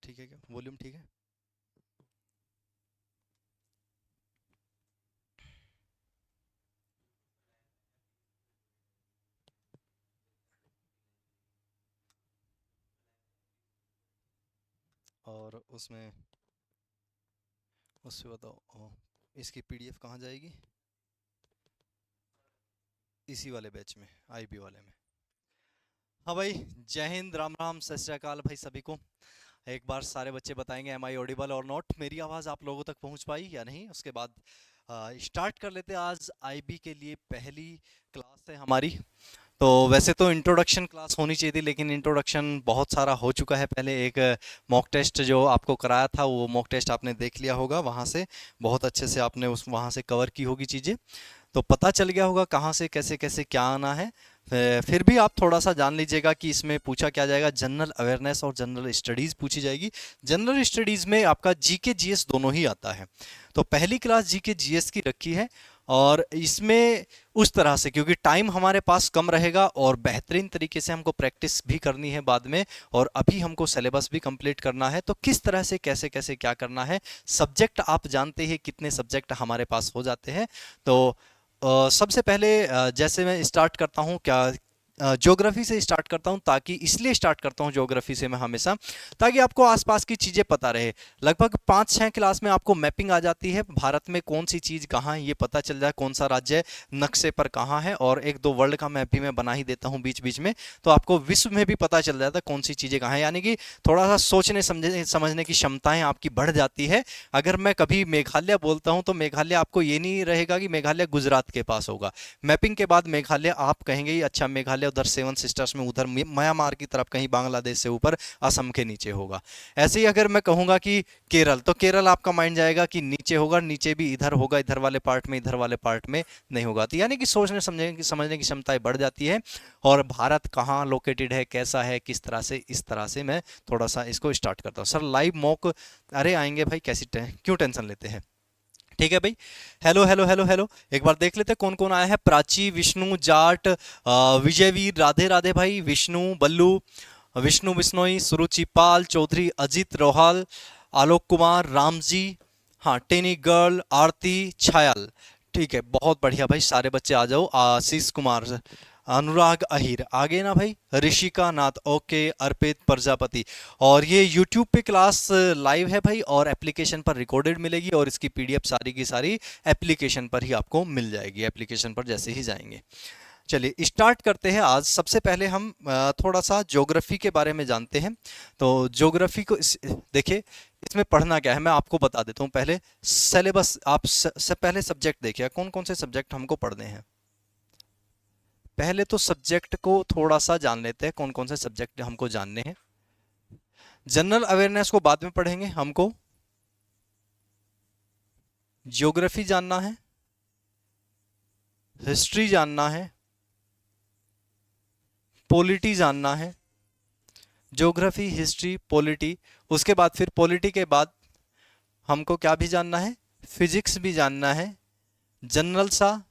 ठीक है क्या? वॉल्यूम ठीक है? और उसमें उससे बताओ इसकी पीडीएफ कहाँ जाएगी? इसी वाले बैच में, आईबी वाले में। हाँ भाई, जय हिंद, राम राम, सत श्री अकाल भाई सभी को। एक बार सारे बच्चे बताएंगे एम आई ऑडिबल और नॉट, मेरी आवाज़ आप लोगों तक पहुंच पाई या नहीं। उसके बाद स्टार्ट कर लेते हैं। आज आईबी के लिए पहली क्लास है हमारी। तो वैसे तो इंट्रोडक्शन क्लास होनी चाहिए थी, लेकिन इंट्रोडक्शन बहुत सारा हो चुका है। पहले एक मॉक टेस्ट जो आपको कराया था, वो मॉक टेस्ट आपने देख लिया होगा, वहाँ से बहुत अच्छे से आपने उस वहाँ से कवर की होगी चीज़ें। तो पता चल गया होगा कहाँ से कैसे कैसे क्या आना है। फिर भी आप थोड़ा सा जान लीजिएगा कि इसमें पूछा क्या जाएगा। जनरल अवेयरनेस और जनरल स्टडीज़ पूछी जाएगी। जनरल स्टडीज़ में आपका जीके जीएस दोनों ही आता है। तो पहली क्लास जीके जीएस की रखी है। और इसमें उस तरह से, क्योंकि टाइम हमारे पास कम रहेगा और बेहतरीन तरीके से हमको प्रैक्टिस भी करनी है बाद में, और अभी हमको सिलेबस भी कंप्लीट करना है, तो किस तरह से कैसे कैसे क्या करना है। सब्जेक्ट आप जानते हैं कितने सब्जेक्ट हमारे पास हो जाते हैं। तो सबसे पहले जैसे मैं स्टार्ट करता हूँ क्या, ज्योग्राफी से स्टार्ट करता हूँ, ताकि इसलिए स्टार्ट करता हूँ ज्योग्राफी से मैं हमेशा, ताकि आपको आसपास की चीज़ें पता रहे। लगभग 5-6 क्लास में आपको मैपिंग आ जाती है, भारत में कौन सी चीज़ कहाँ है ये पता चल जाए, कौन सा राज्य नक्शे पर कहाँ है, और एक दो वर्ल्ड का मैप भी मैं बना ही देता हूँ बीच बीच में। तो आपको विश्व में भी पता चल जाता है कौन सी चीज़ें कहाँ है, यानी कि थोड़ा सा सोचने समझने की क्षमताएं आपकी बढ़ जाती है। अगर मैं कभी मेघालय बोलता हूँ, तो मेघालय आपको ये नहीं रहेगा कि मेघालय गुजरात के पास होगा। मैपिंग के बाद मेघालय आप कहेंगे ही अच्छा मेघालय उधर सेवन सिस्टर्स में, उधर म्यांमार की तरफ कहीं बांग्लादेश से ऊपर असम के नीचे होगा। ऐसे ही अगर मैं कहूंगा कि केरल, तो केरल आपका माइंड जाएगा कि नीचे होगा, नीचे भी इधर होगा, इधर वाले पार्ट में, इधर वाले पार्ट में नहीं होगा। तो यानी कि सोचने समझने की क्षमताएं बढ़ जाती है। और भारत कहाँ लोकेटेड है, कैसा है, किस तरह से, इस तरह से मैं थोड़ा सा इसको स्टार्ट करता हूँ। सर लाइव मॉक, अरे आएंगे भाई, कैसी क्यों टेंशन लेते हैं। ठीक है भाई। हेलो हेलो हेलो हेलो, एक बार देख लेते हैं कौन कौन आया है। प्राची, विष्णु, जाट, विजयवीर, राधे राधे भाई, विष्णु, बल्लू, विष्णु बिश्नोई, सुरुचि पाल, चौधरी अजित रोहाल, आलोक कुमार, रामजी, हाँ, टेनी गर्ल, आरती, छायल। ठीक है, बहुत बढ़िया भाई, सारे बच्चे आ जाओ। आशीष कुमार, अनुराग अहिर आगे ना भाई, ऋषिका नाथ, ओके, अर्पित प्रजापति। और ये यूट्यूब पे क्लास लाइव है भाई, और एप्लीकेशन पर रिकॉर्डेड मिलेगी, और इसकी पीडीएफ सारी की सारी एप्लीकेशन पर ही आपको मिल जाएगी, एप्लीकेशन पर जैसे ही जाएंगे। चलिए स्टार्ट करते हैं। आज सबसे पहले हम थोड़ा सा ज्योग्राफी के बारे में जानते हैं। तो ज्योग्राफी को देखिए, इसमें पढ़ना क्या है मैं आपको बता देता हूँ। पहले सिलेबस, आप पहले सब्जेक्ट देखिए कौन कौन से सब्जेक्ट हमको पढ़ने हैं। पहले तो सब्जेक्ट को थोड़ा सा जान लेते हैं, कौन कौन से सब्जेक्ट हमको जानने हैं। जनरल अवेयरनेस को बाद में पढ़ेंगे, हमको ज्योग्राफी जानना है, हिस्ट्री जानना है, पॉलिटी जानना है। Geography, history, polity. उसके बाद फिर पॉलिटी के बाद हमको क्या भी जानना है, फिजिक्स भी जानना है। जनरल सा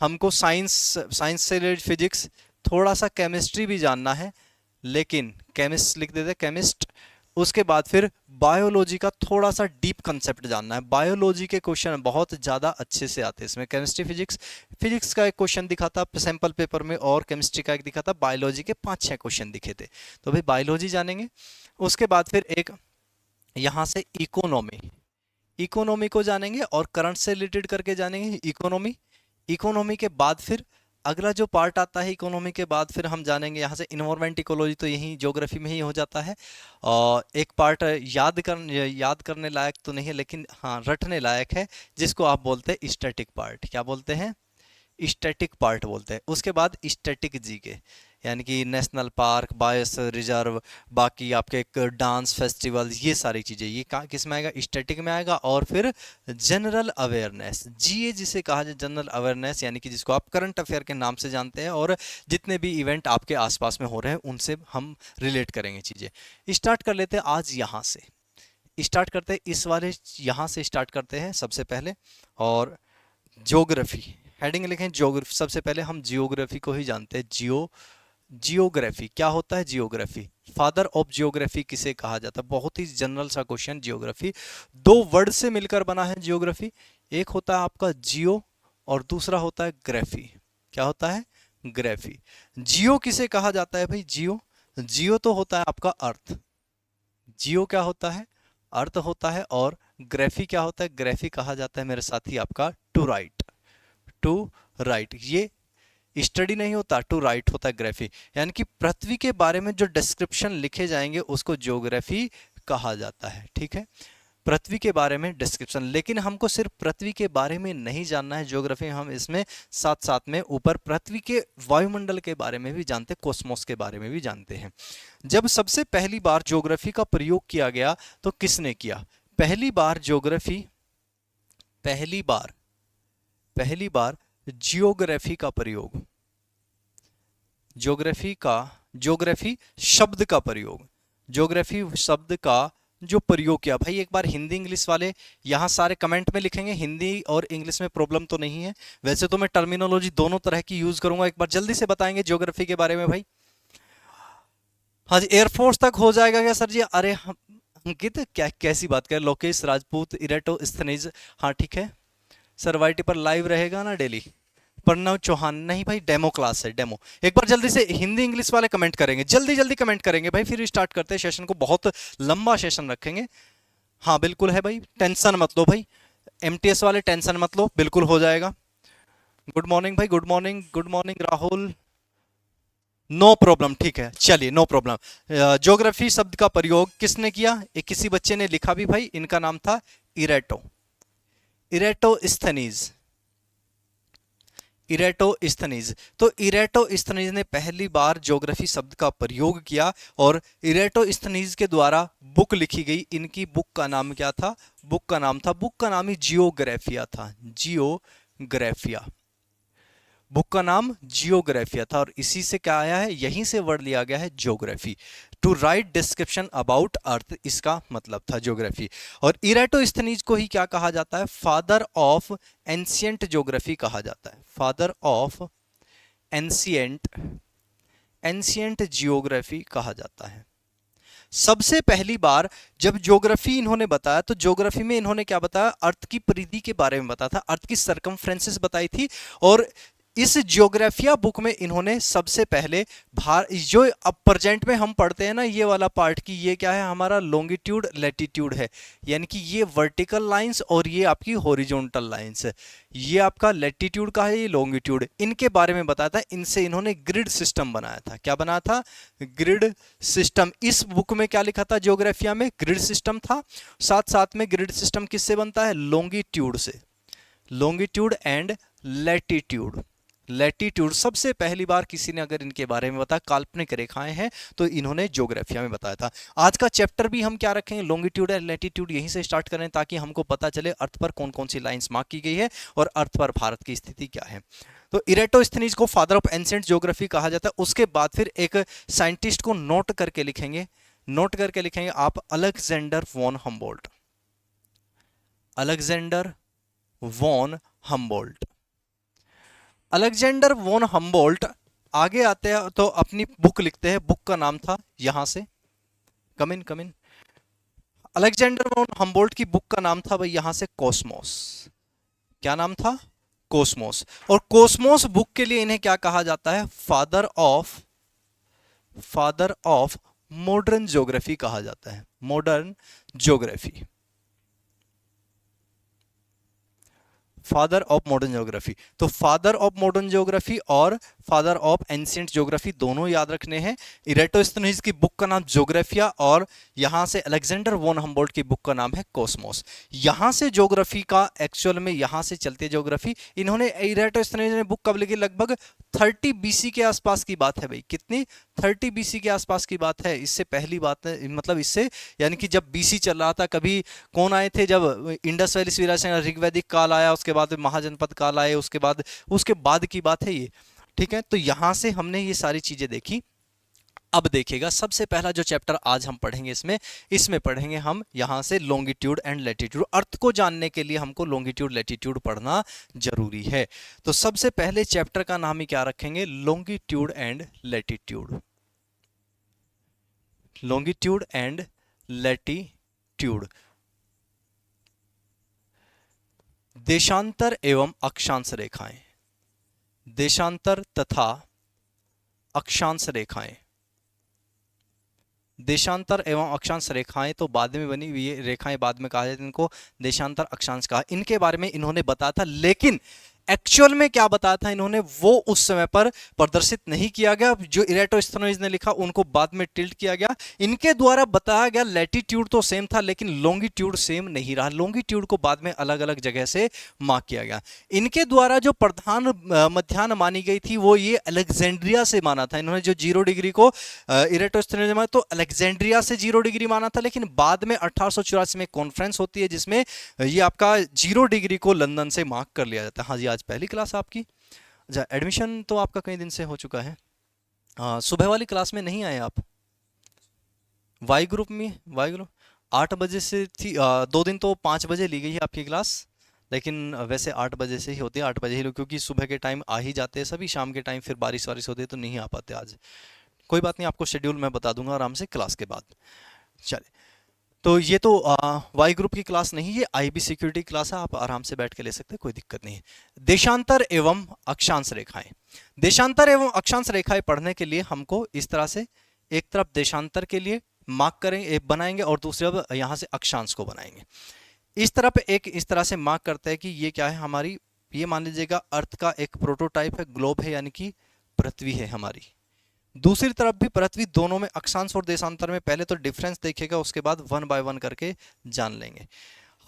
हमको साइंस, साइंस से रिलेटेड फिजिक्स, थोड़ा सा केमिस्ट्री भी जानना है, लेकिन केमिस्ट लिख देते केमिस्ट। उसके बाद फिर बायोलॉजी का थोड़ा सा डीप कंसेप्ट जानना है। बायोलॉजी के क्वेश्चन बहुत ज़्यादा अच्छे से आते हैं इसमें। केमिस्ट्री, फिजिक्स, फिजिक्स का एक क्वेश्चन दिखा था सैम्पल पेपर में, और केमिस्ट्री का एक दिखा था। बायोलॉजी के 5-6 क्वेश्चन दिखे थे। तो भाई बायोलॉजी जानेंगे। उसके बाद फिर एक यहाँ से इकोनॉमी, इकोनॉमी को जानेंगे, और करंट से रिलेटेड करके जानेंगे इकोनॉमी। इकोनॉमी के बाद फिर अगला जो पार्ट आता है इकोनॉमी के बाद, फिर हम जानेंगे यहाँ से इन्वायरमेंट इकोलॉजी, तो यही ज्योग्राफी में ही हो जाता है। और एक पार्ट याद करने लायक तो नहीं है, लेकिन हाँ रटने लायक है, जिसको आप बोलते हैं स्टैटिक पार्ट। क्या बोलते हैं, स्टैटिक पार्ट बोलते हैं। उसके बाद स्टैटिक जीके, यानी कि नेशनल पार्क, बायोस रिजर्व, बाकी आपके एक डांस फेस्टिवल, ये सारी चीज़ें ये किस में आएगा, स्टैटिक में आएगा। और फिर जनरल अवेयरनेस, जीए जिसे कहा जाए, जनरल अवेयरनेस, यानी कि जिसको आप करंट अफेयर के नाम से जानते हैं, और जितने भी इवेंट आपके आसपास में हो रहे हैं उनसे हम रिलेट करेंगे चीज़ें। स्टार्ट कर लेते हैं आज यहाँ से, स्टार्ट करते हैं इस वाले यहाँ से स्टार्ट करते हैं सबसे पहले। और ज्योग्राफी हेडिंग लिखें, ज्योग्राफी। सबसे पहले हम जियोग्राफी को ही जानते हैं, जियो, जियोग्राफी क्या होता है? जियोग्राफी, फादर ऑफ जियोग्राफी किसे कहा जाता है? बहुत ही जनरल सा क्वेश्चन। जियोग्राफी दो वर्ड से मिलकर बना है जियोग्राफी। एक होता है आपका जियो और दूसरा होता है ग्राफी। क्या होता है? ग्राफी। जियो किसे कहा जाता है भाई? जियो, जियो तो होता है आपका अर्थ। जियो क्या होता है? अर्थ होता है। और ग्राफी क्या होता है? ग्राफी कहा जाता है मेरे साथी आपका टू राइट। टू राइट, ये स्टडी नहीं होता, टू राइट होता है ग्राफी। यानी कि पृथ्वी के बारे में जो डिस्क्रिप्शन लिखे जाएंगे उसको ज्योग्राफी कहा जाता है। ठीक है, पृथ्वी के बारे में डिस्क्रिप्शन। लेकिन हमको सिर्फ पृथ्वी के बारे में नहीं जानना है ज्योग्राफी, हम इसमें साथ साथ में ऊपर पृथ्वी के वायुमंडल के बारे में भी जानते हैं, कॉस्मोस के बारे में भी जानते हैं। जब सबसे पहली बार ज्योग्राफी का प्रयोग किया गया तो किसने किया? पहली बार ज्योग्राफी, पहली बार जियोग्राफी का प्रयोग, ज्योग्राफी शब्द का प्रयोग, ज्योग्राफी शब्द का जो प्रयोग किया। भाई एक बार हिंदी इंग्लिश वाले यहाँ सारे कमेंट में लिखेंगे, हिंदी और इंग्लिश में प्रॉब्लम तो नहीं है? वैसे तो मैं टर्मिनोलॉजी दोनों तरह की यूज करूंगा। एक बार जल्दी से बताएंगे ज्योग्राफी के बारे में भाई। हाँ जी, एयरफोर्स तक हो जाएगा क्या सर जी? अरे हम अंकित क्या कैसी बात कर, लोकेश राजपूत, इरेटोस्थनीज। हाँ ठीक है सर, वाईटी पर लाइव रहेगा ना डेली? प्रणव चौहान, नहीं भाई डेमो क्लास है, डेमो। एक बार जल्दी से हिंदी इंग्लिश वाले कमेंट करेंगे, जल्दी जल्दी कमेंट करेंगे भाई, फिर स्टार्ट करते हैं सेशन को। बहुत लंबा सेशन रखेंगे। हाँ बिल्कुल है भाई, टेंशन मत लो भाई, एमटीएस वाले टेंशन मत लो, बिल्कुल हो जाएगा। गुड मॉर्निंग भाई, good morning, good morning Rahul. No problem, ठीक है चलिए, नो प्रॉब्लम। ज्योग्राफी शब्द का प्रयोग किसने किया? एक किसी बच्चे ने लिखा भी भाई, इनका नाम था इरेटो, इरेटोस्थनीज, इरेटोस्थनीज। तो इरेटोस्थनीज ने पहली बार ज्योग्राफी शब्द का प्रयोग किया और इरेटोस्थनीज के द्वारा बुक लिखी गई। इनकी बुक का नाम क्या था? बुक का नाम ही जियोग्राफिया था, जियोग्राफिया। बुक का नाम जियोग्राफिया था और इसी से क्या आया है? यहीं से वर्ड लिया गया है geography. To write description about earth, इसका मतलब था ज्योग्राफी। और इरेटोस्थनीज को ही क्या कहा जाता है? फादर ऑफ एंशियंट ज्योग्राफी कहा जाता है, father of ancient, ancient geography कहा जाता है। सबसे पहली बार जब ज्योग्राफी इन्होंने बताया तो ज्योग्राफी में इन्होंने क्या बताया? अर्थ की परिधि के बारे में बताया था, अर्थ की सरकमफ्रेंसेस बताई थी। और इस ज्योग्राफिया बुक में इन्होंने सबसे पहले जो अब प्रेजेंट में हम पढ़ते हैं ना ये वाला पार्ट की, ये क्या है हमारा? लॉन्गिट्यूड लैटिट्यूड है। यानी कि ये वर्टिकल लाइंस और ये आपकी हॉरिजॉन्टल लाइंस है। ये आपका लैटिट्यूड का है, ये लॉन्गिट्यूड, इनके बारे में बताया था। इनसे इन्होंने ग्रिड सिस्टम बनाया था। क्या बनाया था? Grid system. इस बुक में क्या लिखा था? ज्योग्राफिया में ग्रिड सिस्टम था। साथ साथ में ग्रिड सिस्टम किससे बनता है? लॉन्गिट्यूड से, लॉन्गिट्यूड एंड लैटिट्यूड। लैटिट्यूड सबसे पहली बार किसी ने अगर इनके बारे में बताया, काल्पनिक रेखाएं हैं, तो इन्होंने ज्योग्राफिया में बताया था। आज का चैप्टर भी हम क्या रखेंगे? लॉन्गिट्यूड एंड लैटिट्यूड यहीं से स्टार्ट करें ताकि हमको पता चले अर्थ पर कौन कौन सी लाइंस मार्क की गई है और अर्थ पर भारत की स्थिति क्या है। तो इरेटोस्थनीज को फादर ऑफ एंशिएंट ज्योग्राफी कहा जाता है। उसके बाद फिर एक साइंटिस्ट को नोट करके लिखेंगे, नोट करके लिखेंगे आप, Alexander von Humboldt, Alexander von Humboldt. Alexander von Humboldt आगे आते हैं तो अपनी बुक लिखते हैं, बुक का नाम था, यहां से कम इन कम इन, अलेक्जेंडर वॉन हम्बोल्ट की बुक का नाम था भाई यहां से कॉस्मोस। क्या नाम था? कॉस्मोस। और कॉस्मोस बुक के लिए इन्हें क्या कहा जाता है? फादर ऑफ मॉडर्न ज्योग्राफी कहा जाता है, modern geography, father of modern geography. तो फादर ऑफ मॉडर्न ज्योग्राफी और फादर ऑफ एंशिएंट ज्योग्राफी दोनों याद रखने हैं। इरेटोस्थनीज की बुक का नाम ज्योग्राफिया और यहां से अलेक्जेंडर वॉन हम्बोल्ट की बुक का नाम है कॉस्मोस। यहां से ज्योग्राफी का एक्चुअल में यहां से चलती है ज्योग्राफी। इन्होंने इरेटोस्थनीज ने बुक कब लिखी? लगभग 30 बीसी के आसपास की बात है भाई। कितनी? 30 बीसी के आसपास की बात है। इससे पहली बात है, मतलब इससे यानी कि जब बीसी चल रहा था, कभी कौन आए थे? जब इंडस वैली सिविलाइजेशन, ऋग्वैदिक काल आया, उसके बाद महाजनपद काल आए, उसके बाद की बात है ये। ठीक है, तो यहां से हमने ये सारी चीजें देखी। अब देखिएगा, सबसे पहला जो चैप्टर आज हम पढ़ेंगे इसमें इसमें पढ़ेंगे हम यहां से लॉन्गिट्यूड एंड लैटिट्यूड। अर्थ को जानने के लिए हमको लॉन्गिट्यूड लैटिट्यूड पढ़ना जरूरी है। तो सबसे पहले चैप्टर का नाम ही क्या रखेंगे, longitude and latitude. Longitude and latitude, देशांतर एवं अक्षांश रेखाएं। देशांतर तथा अक्षांश रेखाएं। देशांतर एवं अक्षांश रेखाएं तो बाद में बनी हुई रेखाएं, बाद में कहा जाता है इनको देशांतर अक्षांश कहा। इनके बारे में इन्होंने बताया था, लेकिन एक्चुअल में क्या बताया था इन्होंने वो उस समय पर प्रदर्शित नहीं किया गया। जो इरेटोस्थेनोइज ने लिखा उनको बाद में टिल्ट किया गया। इनके द्वारा बताया गया लैटिट्यूड तो सेम था, लेकिन लॉन्गिट्यूड सेम नहीं रहा। लॉन्गिट्यूड को बाद में अलग अलग जगह से मार्क किया गया। इनके द्वारा जो प्रधान मध्याह्न मानी गई थी वो ये अलेक्जेंड्रिया से माना था। इन्होंने जो 0 डिग्री को इरेटोस्थेनोइज में तो अलेक्जेंड्रिया से 0 डिग्री माना था, लेकिन बाद में 1884 में कॉन्फ्रेंस होती है जिसमें ये आपका 0 डिग्री को लंदन से मार्क कर लिया जाता है। हाँ जी, आज पहली क्लास आपकी। अच्छा, एडमिशन तो आपका कई दिन से हो चुका है। सुबह वाली क्लास में नहीं आए आप? वाई ग्रुप में, वाई ग्रुप 8 बजे से थी। 2 दिन तो 5 बजे ली गई है आपकी क्लास, लेकिन वैसे 8 बजे से ही होती है। 8 बजे ही लो, क्योंकि सुबह के टाइम आ ही जाते हैं सभी, शाम के टाइम फिर बारिश वारिश होती है तो नहीं आ पाते आज। कोई बात नहीं, आपको शेड्यूल मैं बता दूंगा आराम से क्लास के बाद। चलिए, तो ये तो वाई ग्रुप की क्लास नहीं, ये आईबी सिक्योरिटी क्लास है, आप आराम से बैठ के ले सकते हैं, कोई दिक्कत नहीं है। देशांतर एवं अक्षांश रेखाएं। देशांतर एवं अक्षांश रेखाएं पढ़ने के लिए हमको इस तरह से एक तरफ देशांतर के लिए मार्क करेंगे, बनाएंगे, और दूसरी तरफ यहां से अक्षांश को बनाएंगे। इस तरफ एक इस तरह से मार्क करते हैं कि ये क्या है हमारी, ये मान लीजिएगा अर्थ का एक प्रोटोटाइप है, ग्लोब है, यानी कि पृथ्वी है हमारी। दूसरी तरफ भी पृथ्वी, दोनों में अक्षांश और देशांतर में पहले तो डिफरेंस देखेगा, उसके बाद 1 बाय 1 करके जान लेंगे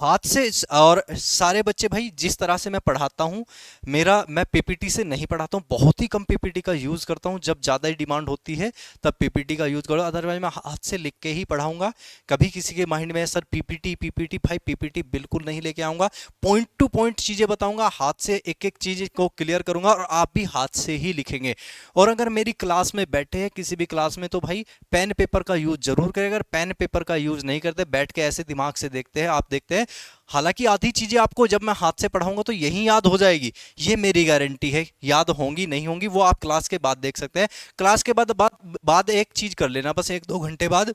हाथ से। और सारे बच्चे भाई, जिस तरह से मैं पढ़ाता हूँ, मैं पीपीटी से नहीं पढ़ाता हूँ, बहुत ही कम पीपीटी का यूज़ करता हूँ। जब ज़्यादा ही डिमांड होती है तब पीपीटी का यूज़ करो, अदरवाइज मैं हाथ से लिख के ही पढ़ाऊंगा। कभी किसी के माइंड में सर पीपीटी पीपीटी, भाई पीपीटी बिल्कुल नहीं लेके आऊँगा। पॉइंट टू पॉइंट चीज़ें बताऊँगा, हाथ से एक एक चीज़ को क्लियर करूँगा, और आप भी हाथ से ही लिखेंगे। और अगर मेरी क्लास में बैठे हैं किसी भी क्लास में, तो भाई पेन पेपर का यूज़ जरूर करें। अगर पेन पेपर का यूज़ नहीं करते, बैठ के ऐसे दिमाग से देखते हैं, आप देखते हैं, हालांकि आधी चीजें आपको जब मैं हाथ से पढ़ाऊंगा तो यही याद हो जाएगी, ये मेरी गारंटी है। याद होंगी नहीं होंगी वो आप क्लास के बाद देख सकते हैं। क्लास के बाद एक चीज कर लेना, बस 1-2 घंटे बाद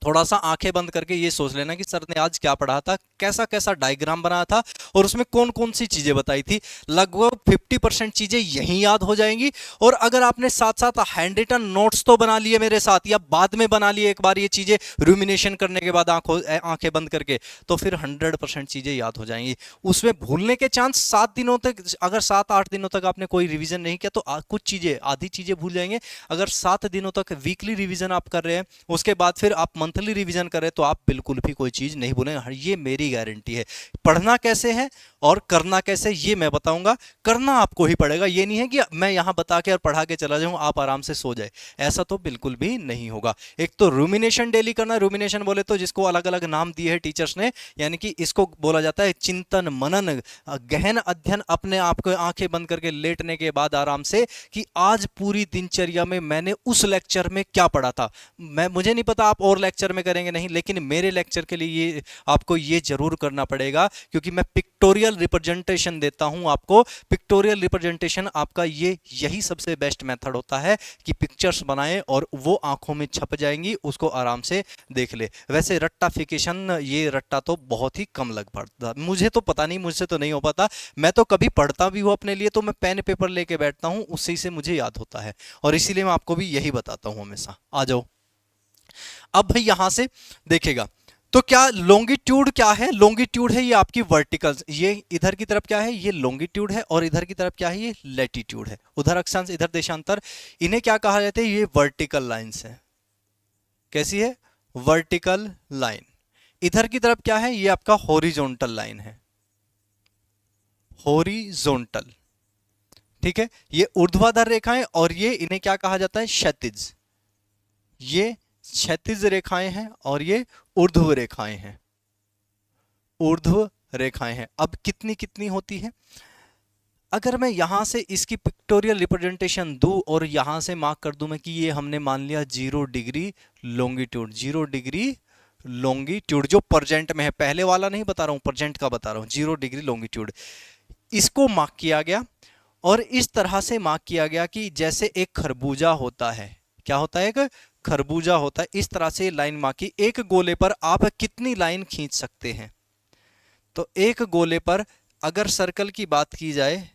थोड़ा सा आंखें बंद करके ये सोच लेना कि सर ने आज क्या पढ़ा था, कैसा कैसा डायग्राम बनाया था, और उसमें कौन कौन सी चीजें बताई थी। लगभग 50% चीजें यहीं याद हो जाएंगी। और अगर आपने साथ साथ हैंड रिटन नोट्स तो बना लिए मेरे साथ, या बाद में बना लिए एक बार ये चीजें रूमिनेशन करने के बाद आंखें बंद करके, तो फिर 100% चीजें याद हो जाएंगी। उसमें भूलने के चांस 7 दिनों तक, अगर 7-8 दिनों तक आपने कोई रिविजन नहीं किया तो कुछ चीजें, आधी चीजें भूल जाएंगे। अगर 7 दिनों तक वीकली रिविजन आप कर रहे हैं, उसके बाद फिर आप मंथली रिवीजन करें, तो आप बिल्कुल भी कोई चीज नहीं भूलेंगे, ये मेरी गारंटी है। पढ़ना कैसे है और करना कैसे, ये मैं बताऊंगा। करना आपको ही पड़ेगा, ये नहीं है कि मैं यहां बता के और पढ़ा के चला जाऊं, आप आराम से सो जाए, ऐसा तो बिल्कुल भी नहीं होगा। एक तो रूमिनेशन डेली करना। रूमिनेशन बोले तो जिसको अलग अलग नाम दिए हैं टीचर्स ने, यानी कि इसको बोला जाता है चिंतन मनन, गहन अध्ययन, अपने आप को आंखें बंद करके लेटने के बाद आराम से, कि आज पूरी दिनचर्या में मैंने उस लेक्चर में क्या पढ़ा था। मुझे नहीं पता आप और लेक्चर में करेंगे नहीं, लेकिन मेरे लेक्चर के लिए ये आपको ये जरूर करना पड़ेगा, क्योंकि मैं पिक्टोरियल रिप्रेजेंटेशन देता हूं आपको। पिक्टोरियल रिप्रेजेंटेशन आपका यही सबसे बेस्ट मेथड होता है कि पिक्चर्स बनाएं और वो आंखों में छप जाएंगी, उसको आराम से देख ले। वैसे रट्टाफिकेशन, ये रट्टा तो बहुत ही कम लग पड़ता, मुझे तो पता नहीं, मुझसे तो नहीं हो पाता। मैं तो कभी पढ़ता भी हूं अपने लिए तो मैं पेन पेपर लेके बैठता हूं, उससे से मुझे याद होता है, और इसीलिए मैं आपको भी यही बताता हूं हमेशा। आ जाओ अब भाई यहां से देखेगा, तो क्या लॉन्गिट्यूड क्या है, लॉन्गिट्यूड है ये आपकी वर्टिकल, ये इधर की तरफ क्या है, ये लॉन्गिट्यूड है, और इधर की तरफ क्या है, ये लैटिट्यूड है। उधर अक्षांश, इधर देशांतर, इन्हें क्या कहा जाता है, ये वर्टिकल लाइंस है। कैसी है, वर्टिकल लाइन। इधर की तरफ क्या है, ये आपका हॉरिजॉन्टल लाइन है, हॉरिजॉन्टल, ठीक है। ये ऊर्ध्वाधर रेखाएं, और ये इन्हें क्या कहा जाता है, क्षैतिज। ये क्षैतिज रेखाएं हैं और ये ऊर्ध्व रेखाएं हैं, ऊर्ध्व रेखाएं हैं। अब कितनी कितनी होती है, अगर मैं यहाँ से इसकी पिक्टोरियल रिप्रेजेंटेशन दूं और यहाँ से मार्क कर दूं मैं कि ये हमने मान लिया 0 डिग्री लॉन्गिट्यूड, 0 डिग्री लॉन्गिट्यूड जो प्रेजेंट में है, पहले वाला नहीं बता रहा हूँ, प्रेजेंट का बता रहा हूँ, 0 डिग्री लॉन्गिट्यूड इसको मार्क किया गया। और इस तरह से मार्क किया गया कि जैसे एक खरबूजा होता है, क्या होता है, एक खरबूजा होता है, इस तरह से लाइन मार्क की। एक गोले पर आप कितनी लाइन खींच सकते हैं? तो एक गोले पर अगर सर्कल की बात की जाए,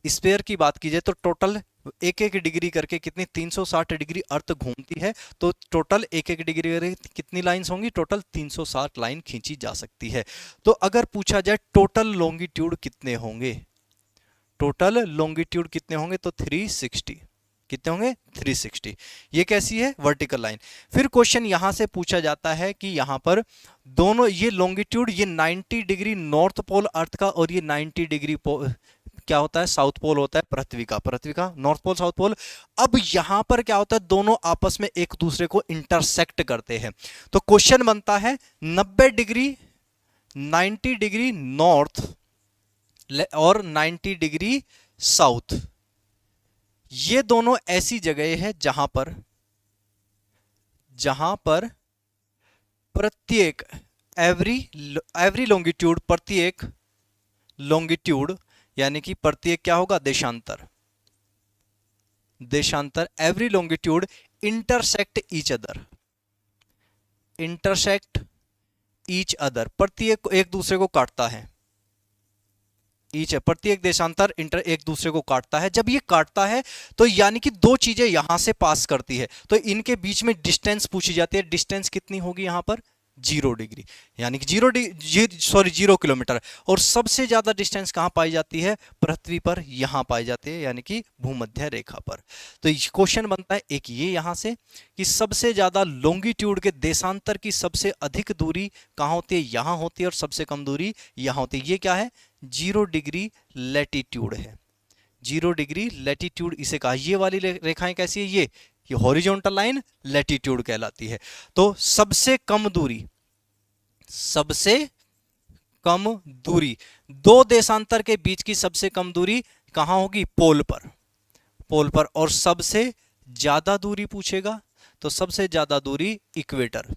स्फीयर की बात की जाए, तो टोटल एक एक डिग्री करके कितनी 360 डिग्री अर्थ घूमती है, तो टोटल एक एक डिग्री करके कितनी लाइंस होंगी? टोटल 360 लाइन खींची जा सकती है। तो अगर पूछा जाए टोटल लॉन्गिट्यूड कितने होंगे, टोटल लॉन्गिट्यूड कितने होंगे, तो 360। कितने होंगे? 360। ये कैसी है? Vertical line. फिर क्वेश्चन यहां से पूछा जाता है कि यहां पर दोनों ये लॉन्गिट्यूड, ये 90 डिग्री नॉर्थ पोल अर्थ का और ये 90 डिग्री क्या होता है? साउथ पोल होता है पृथ्वी का, पृथ्वी का नॉर्थ पोल साउथ पोल। अब यहां पर क्या होता है? दोनों आपस में एक दूसरे को इंटरसेक्ट करते हैं। तो क्वेश्चन बनता है 90 डिग्री 90 डिग्री नॉर्थ और 90 डिग्री साउथ, ये दोनों ऐसी जगह है जहां पर प्रत्येक एवरी लॉन्गिट्यूड, प्रत्येक लॉन्गिट्यूड यानी कि प्रत्येक क्या होगा? देशांतर, देशांतर, every longitude intersect each other, intersect each other, प्रत्येक एक दूसरे को काटता है। ईच है, प्रत्येक देशांतर इंटर एक दूसरे को काटता है। जब ये काटता है तो यानी कि दो चीजें यहां से पास करती है, तो इनके बीच में डिस्टेंस पूछी जाती है। डिस्टेंस कितनी होगी यहां पर? 0 डिग्री, यानी कि 0 किलोमीटर। और सबसे ज्यादा डिस्टेंस कहां पाई जाती है? पृथ्वी पर, यहां पाई जाती है, यानी कि भूमध्य रेखा पर। तो क्वेश्चन बनता है एक ये यहां से कि सबसे ज्यादा लॉन्गिट्यूड के देशांतर की सबसे अधिक दूरी कहां होती है? यहां होती है, और सबसे कम दूरी यहां होती है। ये क्या है? 0 डिग्री लैटिट्यूड है, 0 डिग्री लैटिट्यूड इसे कहा। ये वाली रेखाएं कैसी है? ये हॉरिजॉन्टल लाइन लैटिट्यूड कहलाती है। तो सबसे कम दूरी, सबसे कम दूरी, दो देशांतर के बीच की सबसे कम दूरी कहां होगी? पोल पर, पोल पर। और सबसे ज्यादा दूरी पूछेगा तो सबसे ज्यादा दूरी इक्वेटर,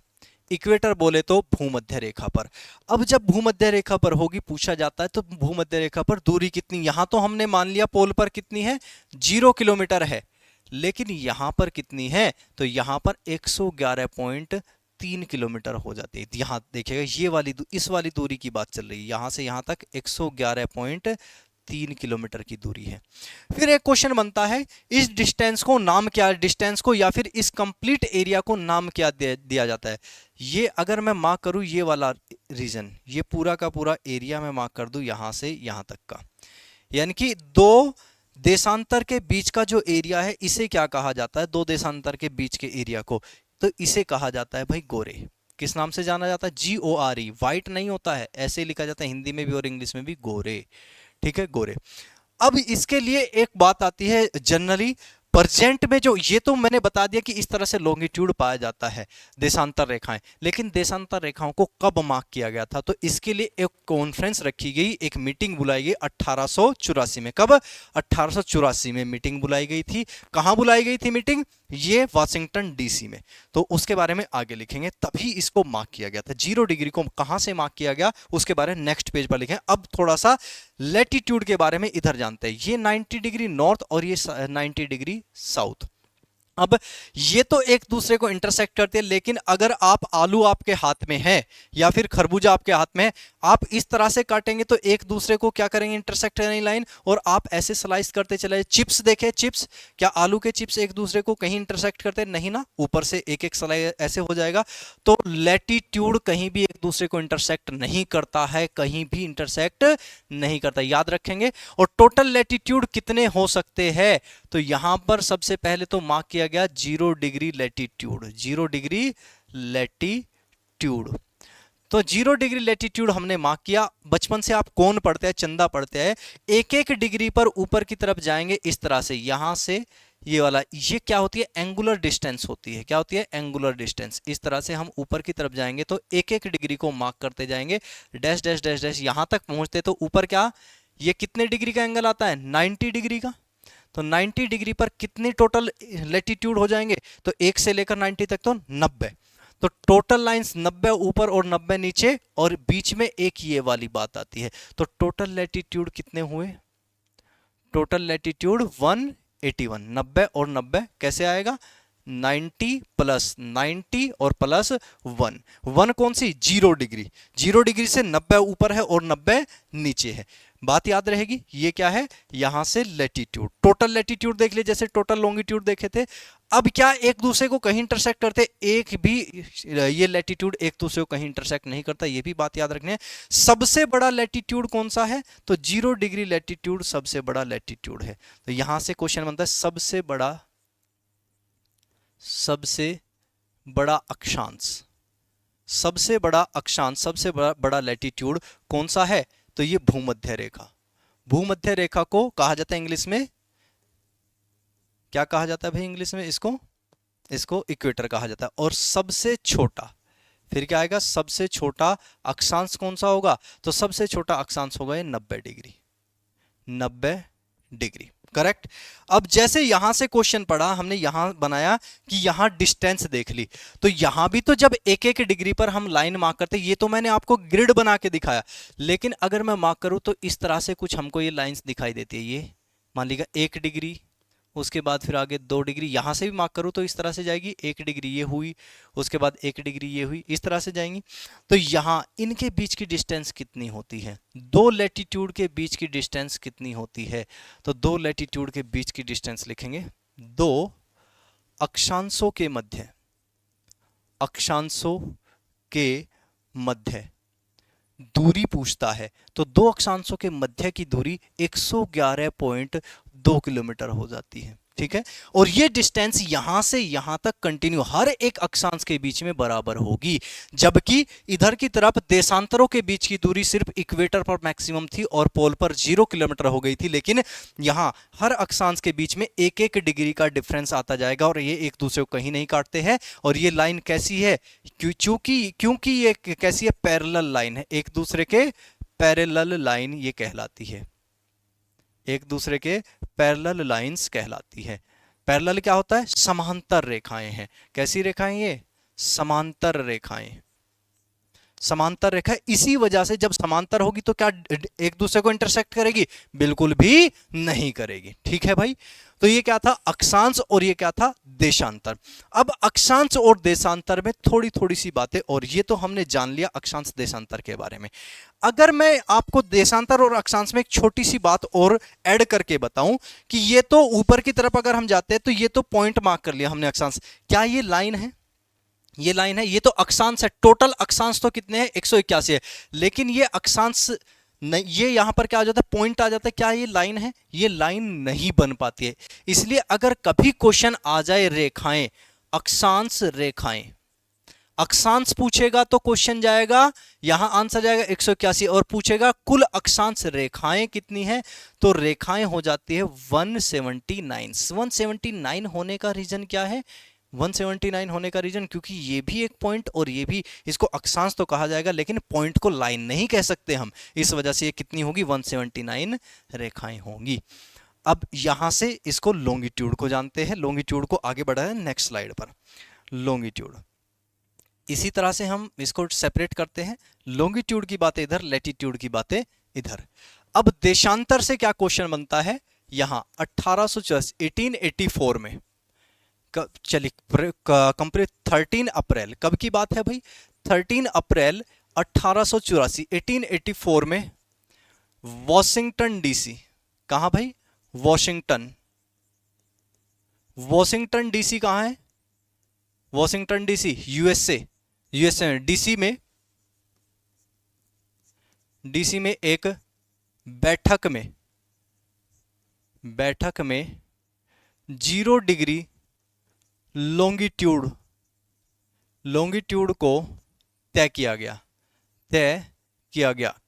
इक्वेटर बोले तो भूमध्य रेखा पर। अब जब भूमध्य रेखा पर होगी, पूछा जाता है तो भूमध्य रेखा पर दूरी कितनी? यहां तो हमने मान लिया पोल पर कितनी है? 0 किलोमीटर है, लेकिन यहां पर कितनी है? तो यहां पर 111.3 किलोमीटर हो जाती है। यहां देखिएगा, ये वाली इस वाली दूरी की बात चल रही है, यहां से यहां तक 111.3 किलोमीटर की दूरी है। फिर एक क्वेश्चन बनता है, इस डिस्टेंस को नाम क्या, डिस्टेंस को या फिर इस कंप्लीट एरिया को नाम क्या दिया जाता है? ये अगर मैं मार्क करूं, ये वाला रीजन, ये पूरा का पूरा एरिया मैं मार्क कर दूं यहां से यहां तक का, यानी कि दो देशांतर के बीच का जो एरिया है, इसे क्या कहा जाता है? दो देशांतर के बीच के एरिया को, तो इसे कहा जाता है भाई गोरे। किस नाम से जाना जाता है? GORE। व्हाइट नहीं होता है, ऐसे लिखा जाता है हिंदी में भी और इंग्लिश में भी, गोरे। ठीक है, गोरे। अब इसके लिए एक बात आती है, जनरली प्रेजेंट में जो, ये तो मैंने बता दिया कि इस तरह से लॉन्गिट्यूड पाया जाता है, देशांतर रेखाएं, लेकिन देशांतर रेखाओं को कब मार्क किया गया था? तो इसके लिए एक कॉन्फ्रेंस रखी गई, एक मीटिंग बुलाई गई 1884 में। कब? 1884 में मीटिंग बुलाई गई थी। कहां बुलाई गई थी मीटिंग? ये वाशिंगटन DC में। तो उसके बारे में आगे लिखेंगे, तभी इसको मार्क किया गया था। 0 डिग्री को कहां से मार्क किया गया, उसके बारे में नेक्स्ट पेज पर लिखें। अब थोड़ा सा लैटिट्यूड के बारे में इधर जानते हैं। ये 90 डिग्री नॉर्थ और ये 90 डिग्री साउथ। अब ये तो एक दूसरे को इंटरसेक्ट करते हैं, लेकिन अगर आप आलू आपके हाथ में है या फिर खरबूजा आपके हाथ में है, आप इस तरह से काटेंगे तो एक दूसरे को क्या करेंगे? इंटरसेक्ट करेंगे लाइन, और आप ऐसे स्लाइस करते चले। चिप्स देखे, चिप्स, क्या आलू के चिप्स एक दूसरे को कहीं इंटरसेक्ट करते? नहीं ना, ऊपर से एक एक स्लाइस ऐसे हो जाएगा। तो लैटिट्यूड कहीं भी एक दूसरे को इंटरसेक्ट नहीं करता है, कहीं भी इंटरसेक्ट नहीं करता, याद रखेंगे। और टोटल लैटिट्यूड कितने हो सकते हैं? तो यहां पर सबसे पहले तो मार्क किया गया 0 डिग्री लैटिट्यूड, 0 डिग्री लैटिट्यूड। तो 0 डिग्री लैटिट्यूड हमने मार्क किया। बचपन से आप कौन पढ़ते हैं? चंदा पढ़ते हैं। एक एक डिग्री पर ऊपर की तरफ जाएंगे इस तरह से, यहां से ये वाला, ये क्या होती है? एंगुलर डिस्टेंस होती है। क्या होती है? Angular distance. इस तरह से हम ऊपर की तरफ जाएंगे तो एक एक डिग्री को मार्क करते जाएंगे, डैश डैश डैश डैश, यहां तक पहुंचते तो ऊपर क्या ये कितने डिग्री का एंगल आता है? 90 डिग्री का। तो 90 डिग्री पर कितने टोटल लेटीट्यूड हो जाएंगे? तो 1 से लेकर 90 तक तो 90। तो टोटल लाइंस 90 ऊपर और 90 नीचे, और बीच में एक ये वाली बात आती है। तो टोटल लेटीट्यूड कितने हुए? Total latitude 181। 90 और 90 कैसे आएगा? 90 प्लस 90 और प्लस 1। 1 कौन सी? 0 डिग्री। 0 डिग्री से 90 ऊपर है और 90 नीचे है। बात याद रहेगी। ये क्या है? यहां से लेटीट्यूड, टोटल लेटीट्यूड देख लिए जैसे टोटल लॉन्गिट्यूड देखे थे। अब क्या एक दूसरे को कहीं इंटरसेक्ट करते? एक भी ये लेटीट्यूड एक दूसरे को कहीं इंटरसेक्ट नहीं करता, ये भी बात याद रखनी है। सबसे बड़ा लेटीट्यूड कौन सा है? तो 0 डिग्री लेटीट्यूड सबसे बड़ा लेटीट्यूड है। तो यहां से क्वेश्चन बनता है सबसे बड़ा अक्षांश, सबसे बड़ा अक्षांश, सबसे बड़ा लेटीट्यूड कौन सा है? तो ये भूमध्य रेखा। भूमध्य रेखा को कहा जाता है इंग्लिश में, क्या कहा जाता है भाई इंग्लिश में? इसको इक्वेटर कहा जाता है। और सबसे छोटा, फिर क्या आएगा? सबसे छोटा अक्षांश कौन सा होगा? तो सबसे छोटा अक्षांश होगा ये 90 डिग्री। 90 degree, correct. अब जैसे यहां से क्वेश्चन पढ़ा, हमने यहां बनाया कि यहां डिस्टेंस देख ली, तो यहां भी तो जब एक एक डिग्री पर हम लाइन मार्क करते, ये तो मैंने आपको ग्रिड बना के दिखाया, लेकिन अगर मैं मार्क करूं तो इस तरह से कुछ हमको ये लाइंस दिखाई देती है। ये मान लीजिए 1 डिग्री, उसके बाद फिर आगे 2 डिग्री, यहां से भी मार्क करूं तो इस तरह से जाएगी। 1 डिग्री ये हुई, उसके बाद 1 डिग्री ये हुई, इस तरह से जाएंगी। तो यहां इनके बीच की डिस्टेंस कितनी होती है? 2 लैटिट्यूड के बीच की डिस्टेंस कितनी होती है? तो 2 लैटिट्यूड के बीच की डिस्टेंस लिखेंगे। 2 अक्षांशों के मध्य, अक्षांशों के मध्य दूरी पूछता है, तो 2 अक्षांशों के मध्य की दूरी 111.2 किलोमीटर हो जाती है। ठीक है, और ये डिस्टेंस यहां से यहां तक कंटिन्यू हर एक अक्षांश के बीच में बराबर होगी, जबकि इधर की तरफ देशांतरों के बीच की दूरी सिर्फ इक्वेटर पर मैक्सिमम थी और पोल पर 0 किलोमीटर हो गई थी। लेकिन यहां हर अक्षांश के बीच में 1-1 डिग्री का डिफरेंस आता जाएगा, और ये एक दूसरे को कहीं नहीं काटते हैं। और ये लाइन कैसी है? क्योंकि ये कैसी है? पैरेलल लाइन है, एक दूसरे के पैरेलल लाइन ये कहलाती है, एक दूसरे के पैरेलल लाइंस कहलाती है। पैरेलल क्या होता है? समांतर रेखाएं हैं। कैसी रेखाएं? ये समांतर रेखाएं। समांतर रेखा, इसी वजह से जब समांतर होगी तो क्या एक दूसरे को इंटरसेक्ट करेगी? बिल्कुल भी नहीं करेगी। ठीक है भाई, तो ये क्या था? अक्षांश, और ये क्या था? देशांतर। अब अक्षांश और देशांतर में थोड़ी थोड़ी सी बातें, और ये तो हमने जान लिया अक्षांश देशांतर के बारे में। अगर मैं आपको देशांतर और अक्षांश में एक छोटी सी बात और ऐड करके बताऊं कि ये तो ऊपर की तरफ अगर हम जाते हैं तो ये तो पॉइंट मार्क कर लिया हमने अक्षांश, क्या ये लाइन है? ये लाइन है, ये तो अक्षांश है। टोटल अक्षांश तो कितने हैं? 181 है, लेकिन ये अक्षांश नहीं, ये यहां पर क्या आ जाता है? पॉइंट आ जाता है। क्या ये लाइन है? ये लाइन नहीं बन पाती है। इसलिए अगर कभी क्वेश्चन आ जाए रेखाएं, अक्षांश रेखाएं, अक्षांश पूछेगा तो क्वेश्चन जाएगा, यहां आंसर जाएगा 181, और पूछेगा कुल अक्षांश रेखाएं कितनी है, तो रेखाएं हो जाती है 179। 179 होने का रीजन क्या है? 179 होने का रीजन, क्योंकि ये भी एक पॉइंट और ये भी, इसको अक्षांश तो कहा जाएगा लेकिन पॉइंट को लाइन नहीं कह सकते हम, इस वजह से ये कितनी होगी? 179 रेखाएं होंगी। अब यहां से इसको लॉन्गिट्यूड को जानते हैं, लॉन्गिट्यूड को आगे बढ़ा है नेक्स्ट स्लाइड पर। लॉन्गिट्यूड इसी तरह से हम इसको सेपरेट करते हैं, लॉन्गिट्यूड की बातें इधर, लैटिट्यूड की बातें इधर। अब देशांतर से क्या क्वेश्चन बनता है? यहां 1884 में, चलिए कंप्लीट 13 अप्रैल, कब की बात है भाई? 13 अप्रैल 1884, 1884 में वॉशिंगटन डीसी, कहां भाई? वॉशिंगटन। वॉशिंगटन डीसी कहां है? वॉशिंगटन डीसी यूएसए, यूएसए में डीसी में एक बैठक में 0 डिग्री लॉन्गिट्यूड को तय किया गया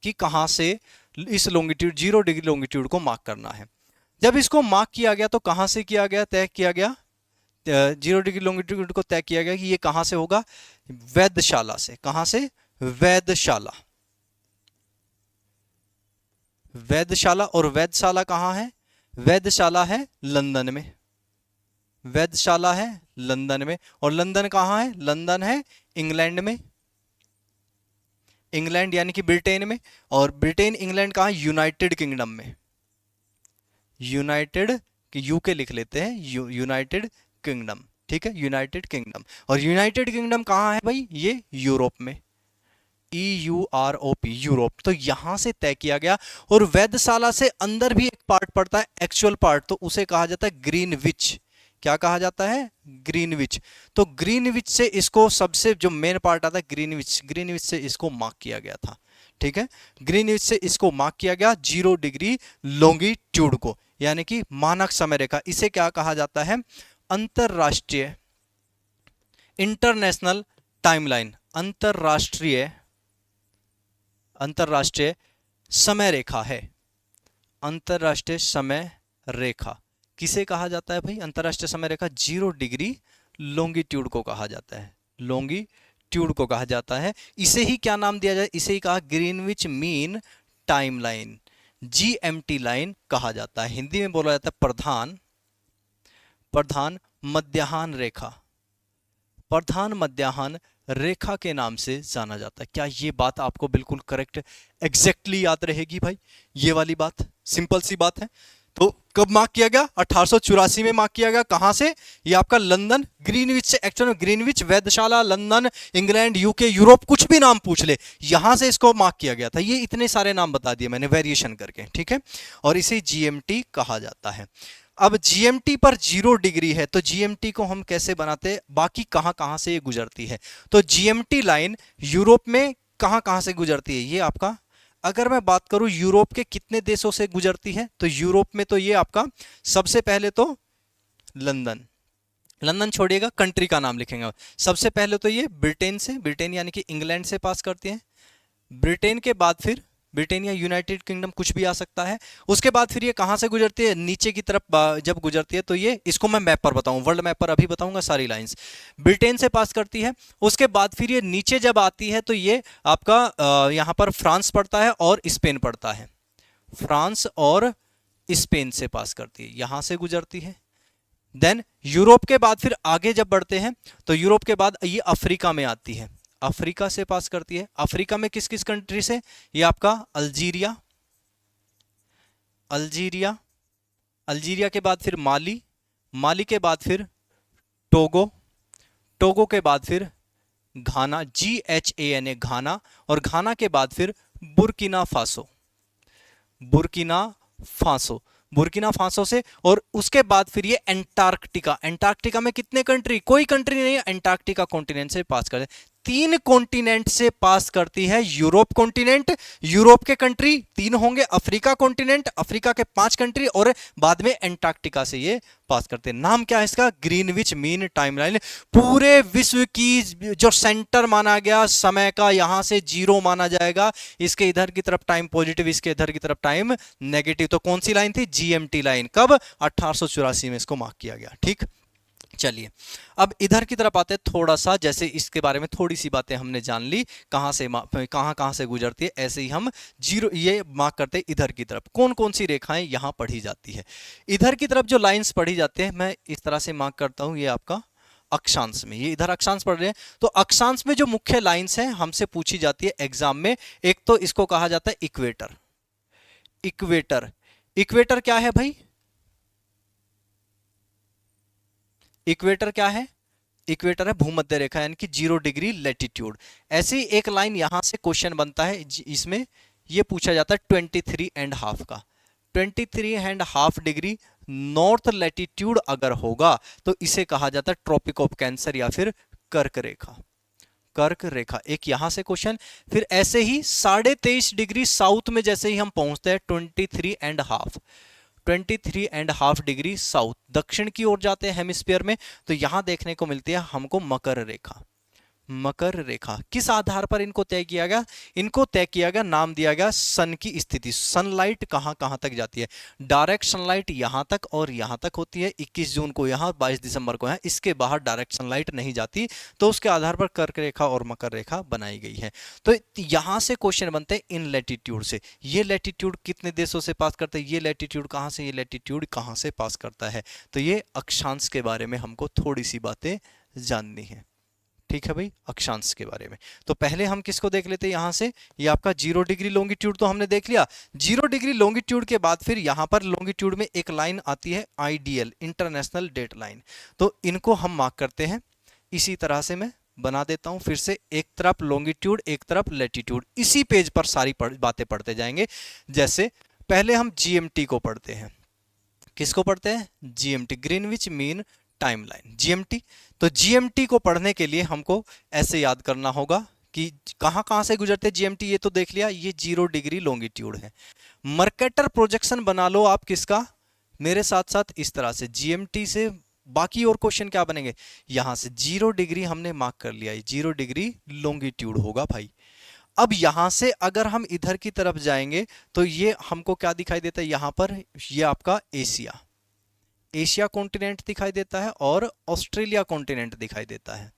कि कहां से इस लॉन्गिट्यूड 0 डिग्री लॉन्गिट्यूड को मार्क करना है। जब इसको मार्क किया गया तो कहां से किया गया? तय किया गया 0 डिग्री लॉन्गिट्यूड को तय किया गया कि ये कहां से होगा? वेधशाला से। कहां से? वेधशाला। वेधशाला, और वेधशाला कहाँ है? वेधशाला है लंदन में, वेधशाला है लंदन में। और लंदन कहाँ है? लंदन है इंग्लैंड में, इंग्लैंड यानी कि ब्रिटेन में। और ब्रिटेन इंग्लैंड कहाँ? यूनाइटेड किंगडम में, यूनाइटेड, यूके लिख लेते हैं, यूनाइटेड किंगडम, ठीक है, यूनाइटेड किंगडम। और यूनाइटेड किंगडम कहाँ है भाई? ये यूरोप में, EUROP, यूरोप। तो यहां से तय किया गया। और वेधशाला से अंदर भी एक पार्ट पड़ता है, एक्चुअल पार्ट, तो उसे कहा जाता है ग्रीनविच। क्या कहा जाता है? ग्रीनविच। तो ग्रीनविच से इसको, सबसे जो मेन पार्ट आता है ग्रीनविच, ग्रीनविच से इसको मार्क किया गया था, ठीक है। ग्रीनविच से इसको मार्क किया गया 0 डिग्री लॉन्गिट्यूड को, यानी कि मानक समय रेखा। इसे क्या कहा जाता है? अंतरराष्ट्रीय, इंटरनेशनल टाइमलाइन, अंतरराष्ट्रीय, अंतरराष्ट्रीय समय रेखा है। अंतरराष्ट्रीय समय रेखा किसे कहा जाता है भाई? अंतरराष्ट्रीय समय रेखा 0 डिग्री लॉन्गिट्यूड को कहा जाता है, लॉन्गिट्यूड को कहा जाता है। इसे ही क्या नाम दिया जाए? इसे ही कहा Greenwich mean timeline, GMT line कहा जाता है। हिंदी में बोला जाता है प्रधान मध्याह्न रेखा, प्रधान मध्याह्न रेखा के नाम से जाना जाता है। क्या ये बात आपको बिल्कुल करेक्ट एग्जैक्टली याद रहेगी भाई? ये वाली बात सिंपल सी बात है। तो कब मार्क किया गया? 1884 में मार्क किया गया। कहां से? ये आपका लंदन, ग्रीनविच से, एक्चुअल में ग्रीनविच, वेधशाला, लंदन, इंग्लैंड, यूके, यूरोप, कुछ भी नाम पूछ ले, यहां से इसको मार्क किया गया था। ये इतने सारे नाम बता दिए मैंने वेरिएशन करके, ठीक है। और इसे GMT कहा जाता है। अब GMT पर 0 डिग्री है, तो GMT को हम कैसे बनाते हैं? बाकी कहां कहां से ये गुजरती है? तो GMT लाइन यूरोप में कहां कहां से गुजरती है? ये आपका, अगर मैं बात करूं यूरोप के कितने देशों से गुजरती है, तो यूरोप में तो ये आपका सबसे पहले तो लंदन, लंदन छोड़िएगा, कंट्री का नाम लिखेंगे। सबसे पहले तो ये ब्रिटेन से, ब्रिटेन यानी कि इंग्लैंड से पास करती है। ब्रिटेन के बाद फिर ब्रिटेन या यूनाइटेड किंगडम, कुछ भी आ सकता है। उसके बाद फिर ये कहां से गुजरती है? नीचे की तरफ जब गुजरती है, तो ये, इसको मैं मैप पर बताऊं, वर्ल्ड मैप पर अभी बताऊंगा सारी लाइंस। ब्रिटेन से पास करती है। उसके बाद फिर ये नीचे जब आती है, तो ये आपका यहां पर फ्रांस पड़ता है और स्पेन पड़ता है, फ्रांस और स्पेन से पास करती है, यहां से गुजरती है। देन यूरोप के बाद फिर आगे जब बढ़ते हैं, तो यूरोप के बाद ये अफ्रीका में आती है, अफ्रीका से पास करती है। अफ्रीका में किस किस कंट्री से? ये आपका अल्जीरिया, अल्जीरिया, अल्जीरिया के बाद फिर माली, माली के बाद फिर टोगो, टोगो के बाद फिर घाना, GHANA, घाना। और घाना के बाद फिर Burkina Faso, Burkina Faso, Burkina Faso से। और उसके बाद फिर ये एंटार्क्टिका, एंटार्क्टिका में कितने कंट्री? कोई कंट्री नहीं है, एंटार्क्टिका कॉन्टिनेंट से पास करते हैं। 3 कॉन्टिनेंट से पास करती है। यूरोप कॉन्टिनेंट, यूरोप के कंट्री 3 होंगे, अफ्रीका कॉन्टिनेंट, अफ्रीका के 5 कंट्री, और बाद में एंटार्क्टिका से ये पास करते हैं। नाम क्या है इसका? Greenwich mean timeline. पूरे विश्व की जो सेंटर माना गया समय का, यहां से 0 माना जाएगा। इसके इधर की तरफ टाइम पॉजिटिव, इसके इधर की तरफ टाइम नेगेटिव। तो कौन सी लाइन थी? GMT line. कब? 1884 में इसको मार्क किया गया, ठीक। चलिए अब इधर की तरफ आते हैं थोड़ा सा, जैसे इसके बारे में थोड़ी सी बातें हमने जान ली, कहां से कहां से गुजरती है, ऐसे ही हम 0 ये मार्क करते हैं इधर की तरफ। कौन कौन सी रेखाएं यहां पढ़ी जाती है? इधर की तरफ जो लाइंस पढ़ी जाती है, मैं इस तरह से मार्क करता हूं, ये आपका अक्षांश में, ये इधर अक्षांश पढ़ रहे हैं। तो अक्षांश में जो मुख्य लाइंस हैं हमसे पूछी जाती है एग्जाम में, एक तो इसको कहा जाता है इक्वेटर। इक्वेटर, इक्वेटर क्या है भाई? इक्वेटर क्या है? इक्वेटर है भूमध्य रेखा, यानी कि 0 डिग्री लैटिट्यूड। ऐसी एक लाइन यहां से क्वेश्चन बनता है, इसमें ये पूछा जाता है 23.5 का, 23.5 डिग्री नॉर्थ लैटिट्यूड अगर होगा, तो इसे कहा जाता है ट्रॉपिक ऑफ कैंसर या फिर कर्क रेखा, कर्क रेखा। एक यहां से क्वेश्चन। फिर ऐसे ही 23.5 डिग्री साउथ में जैसे ही हम पहुंचते हैं 23.5 डिग्री साउथ, दक्षिण की ओर जाते हैं हेमिस्फीयर में, तो यहां देखने को मिलती है हमको मकर रेखा, मकर रेखा। किस आधार पर इनको तय किया गया? इनको तय किया गया, नाम दिया गया सन की स्थिति, सनलाइट कहां कहां तक जाती है। डायरेक्ट सनलाइट यहां तक और यहां तक होती है, 21 जून को यहां, 22 दिसंबर को यहां, इसके बाहर डायरेक्ट सनलाइट नहीं जाती, तो उसके आधार पर कर्क रेखा और मकर रेखा बनाई गई है। तो यहां से क्वेश्चन बनते हैं इन लैटिट्यूड से। ये लैटिट्यूड कितने देशों से पास करता है, ये लैटिट्यूड कहां से, ये लैटिट्यूड कहां से पास करता है। तो ये अक्षांश के बारे में हमको थोड़ी सी बातें जाननी है। ठीक है भाई, अक्षांश के बारे में। तो पहले हम किसको देख लेते हैं यहां से, ये आपका 0 डिग्री लॉन्गिट्यूड तो हमने देख लिया। 0 डिग्री लॉन्गिट्यूड के बाद फिर यहां पर लॉन्गिट्यूड में एक लाइन आती है आईडीएल, इंटरनेशनल डेट लाइन। तो इनको हम मार्क करते हैं, इसी तरह से मैं बना देता हूं फिर से, एक तरफ लॉन्गिट्यूड एक तरफ लैटिट्यूड। इसी पेज पर सारी बातें पढ़ते जाएंगे। जैसे पहले हम जीएमटी को पढ़ते हैं। किसको पढ़ते हैं? GMT, Greenwich mean timeline, GMT. तो जीएमटी को पढ़ने के लिए हमको ऐसे याद करना होगा कि कहां कहां से गुजरते जीएमटी, ये तो देख लिया, ये 0 डिग्री लॉन्गिट्यूड है। मर्केटर प्रोजेक्शन बना लो आप किसका, मेरे साथ साथ इस तरह से जीएमटी से। बाकी और क्वेश्चन क्या बनेंगे, यहां से 0 डिग्री हमने मार्क कर लिया, 0 डिग्री लॉन्गिट्यूड होगा भाई। अब यहां से अगर हम इधर की तरफ जाएंगे तो ये हमको क्या दिखाई देता है, यहां पर ये आपका एशिया, एशिया कॉन्टिनेंट दिखाई देता है और ऑस्ट्रेलिया कॉन्टिनेंट दिखाई देता है,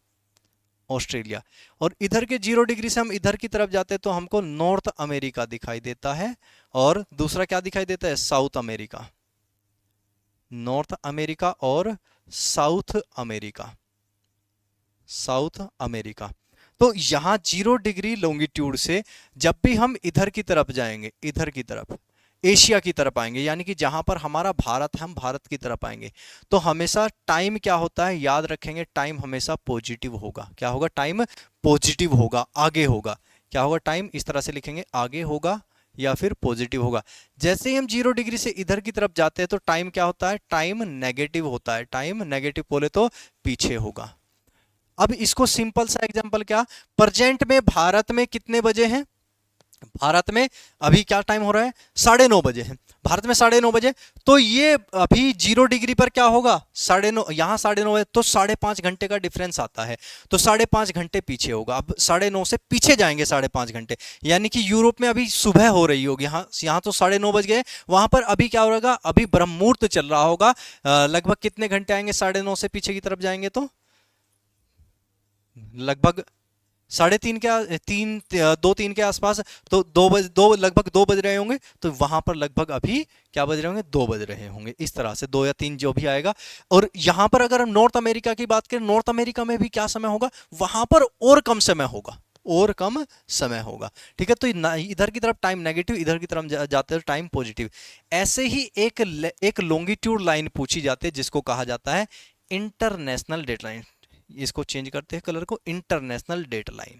ऑस्ट्रेलिया। और इधर के 0 डिग्री से हम इधर की तरफ जाते हैं तो हमको नॉर्थ अमेरिका दिखाई देता है, और दूसरा क्या दिखाई देता है, साउथ अमेरिका, नॉर्थ अमेरिका और साउथ अमेरिका, साउथ अमेरिका। तो यहां 0 डिग्री लॉन्गिट्यूड से जब भी हम इधर की तरफ जाएंगे, इधर की तरफ एशिया की तरफ आएंगे, यानी कि जहां पर हमारा भारत है, हम भारत की तरफ आएंगे, तो हमेशा टाइम क्या होता है, याद रखेंगे, टाइम हमेशा पॉजिटिव होगा। क्या होगा, टाइम पॉजिटिव होगा, आगे होगा। क्या होगा, टाइम इस तरह से लिखेंगे, आगे होगा या फिर पॉजिटिव होगा। जैसे ही हम 0 डिग्री से इधर की तरफ जाते हैं तो टाइम क्या होता है, टाइम नेगेटिव होता है, टाइम नेगेटिव बोले तो पीछे होगा। अब इसको सिंपल सा एग्जांपल, क्या प्रेजेंट में भारत में कितने बजे हैं, भारत में अभी क्या टाइम हो रहा है, 9:30 बजे है, भारत में 9:30 बजे। तो ये अभी 0 डिग्री पर क्या होगा, 9:30, यहाँ 9:30 बजे, तो 5.5 घंटे का डिफरेंस आता है, तो 5.5 घंटे पीछे होगा। अब 9:30 से पीछे जाएंगे 5.5 घंटे, यानी कि यूरोप में अभी सुबह हो रही होगी, यहाँ तो 9:30 बज गए, वहां पर अभी क्या हो रहा, अभी ब्रह्म मुहूर्त चल रहा होगा। लगभग कितने घंटे आएंगे, 9:30 से पीछे की तरफ जाएंगे तो लगभग 3:30 के 2-3 के आसपास, तो 2 लगभग 2 बज रहे होंगे, तो वहां पर लगभग अभी क्या बज रहे होंगे, 2 बज रहे होंगे, इस तरह से 2 या 3 जो भी आएगा। और यहां पर अगर हम नॉर्थ अमेरिका की बात करें, नॉर्थ अमेरिका में भी क्या समय होगा, वहां पर और कम समय होगा, और कम समय होगा। ठीक है, तो इधर की तरफ टाइम नेगेटिव, इधर की तरफ जाते हैं टाइम पॉजिटिव। ऐसे ही एक लॉन्गिट्यूड लाइन पूछी जाती है जिसको कहा जाता है इंटरनेशनल डेट लाइन। इसको चेंज करते हैं कलर को, international date line,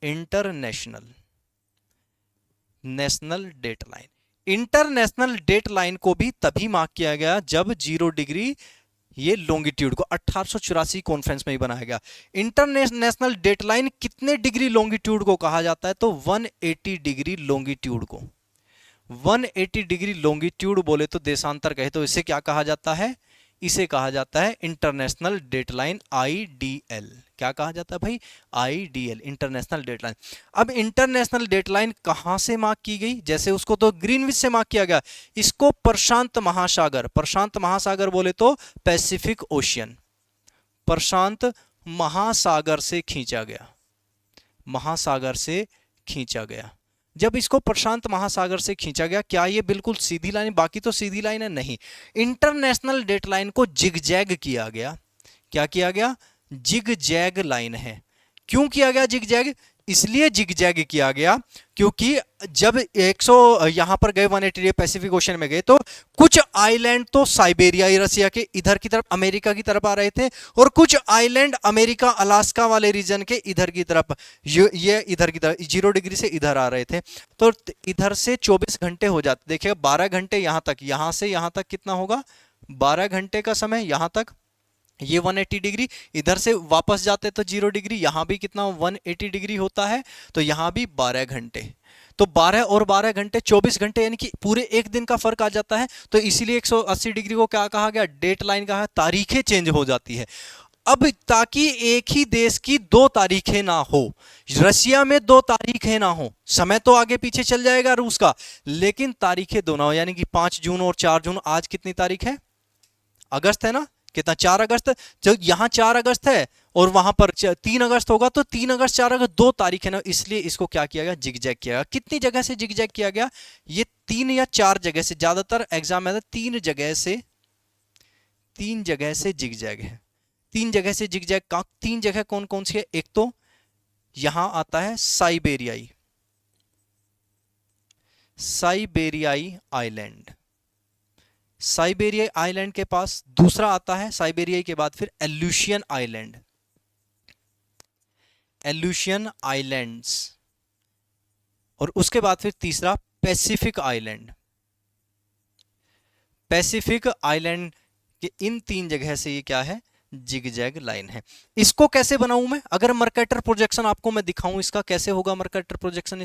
international national date line. International date line को भी तभी मार्क किया गया जब 0 डिग्री ये लॉन्गिट्यूड को 1884 कॉन्फ्रेंस में ही बनाया गया। इंटरनेशनल डेट लाइन कितने डिग्री लॉन्गिट्यूड को कहा जाता है, तो 180 डिग्री लॉन्गिट्यूड को, 180 डिग्री लॉन्गिट्यूड बोले तो देशांतर कहे तो इसे क्या कहा जाता है, इसे कहा जाता है इंटरनेशनल डेट लाइन, आईडीएल। क्या कहा जाता है भाई, आईडीएल, इंटरनेशनल डेट लाइन। अब इंटरनेशनल डेट लाइन कहां से मार्क की गई, जैसे उसको तो ग्रीनविच से मार्क किया गया, इसको प्रशांत महासागर, प्रशांत महासागर बोले तो पैसिफिक ओशियन, प्रशांत महासागर से खींचा गया, महासागर से खींचा गया। जब इसको प्रशांत महासागर से खींचा गया, क्या ये बिल्कुल सीधी लाइन, बाकी तो सीधी लाइन है, नहीं, इंटरनेशनल डेट लाइन को जिगजैग किया गया। क्या किया गया, जिगजैग लाइन है। क्यों किया गया जिगजैग, इसलिए जिगजैग किया गया क्योंकि जब 100 यहां पर गए 180 पैसिफिक ओशन में गए, तो कुछ आइलैंड तो साइबेरिया रसिया के इधर की तरफ अमेरिका की तरफ आ रहे थे, और कुछ आइलैंड अमेरिका अलास्का वाले रीजन के इधर की तरफ, ये इधर की तरफ 0 डिग्री से इधर आ रहे थे। तो इधर से 24 घंटे हो जाते, देखिएगा 12 घंटे यहां तक, यहां से यहां तक कितना होगा, 12 घंटे का समय यहां तक, ये 180 डिग्री, इधर से वापस जाते तो 0 डिग्री, यहां भी कितना 180 डिग्री होता है, तो यहां भी 12 घंटे, तो 12 और 12 घंटे 24 घंटे, यानी कि पूरे एक दिन का फर्क आ जाता है। तो इसीलिए 180 डिग्री को क्या कहा गया, डेट लाइन कहा, तारीखें चेंज हो जाती है। अब ताकि एक ही देश की दो तारीखें ना हो, रशिया में दो तारीखें ना हो, समय तो आगे पीछे चल जाएगा रूस का, लेकिन तारीखें दो ना हो, यानी कि 5 जून और 4 जून। आज कितनी तारीख है? अगस्त है ना? कितना? 4 अगस्त। जब यहाँ 4 अगस्त है और वहां पर 3 अगस्त होगा, तो 3 अगस्त 4 अगस्त दो तारीख है ना, इसलिए इसको क्या किया गया? जिगजैग किया गया। कितनी जगह से जिगजैग किया गया? ये 3 या 4 जगह से, ज्यादातर एग्जाम में 3 जगह से, 3 जगह से जिगजैग है। 3 जगह से जिगजैग का, 3 जगह कौन कौन सी है? एक तो यहां आता है साइबेरियाई, साइबेरियाई आइलैंड, साइबेरियाई आइलैंड के पास। दूसरा आता है साइबेरियाई के बाद फिर एल्यूशियन आइलैंड, एल्यूशियन आइलैंड्स। और उसके बाद फिर तीसरा पैसिफिक आइलैंड, पैसिफिक आइलैंड के। इन 3 जगह से ये क्या है? जिगजैग लाइन है। इसको कैसे बनाऊं मैं? अगर मर्केटर प्रोजेक्शन आपको मैं दिखाऊं, इसका कैसे होगा मर्केटर प्रोजेक्शन?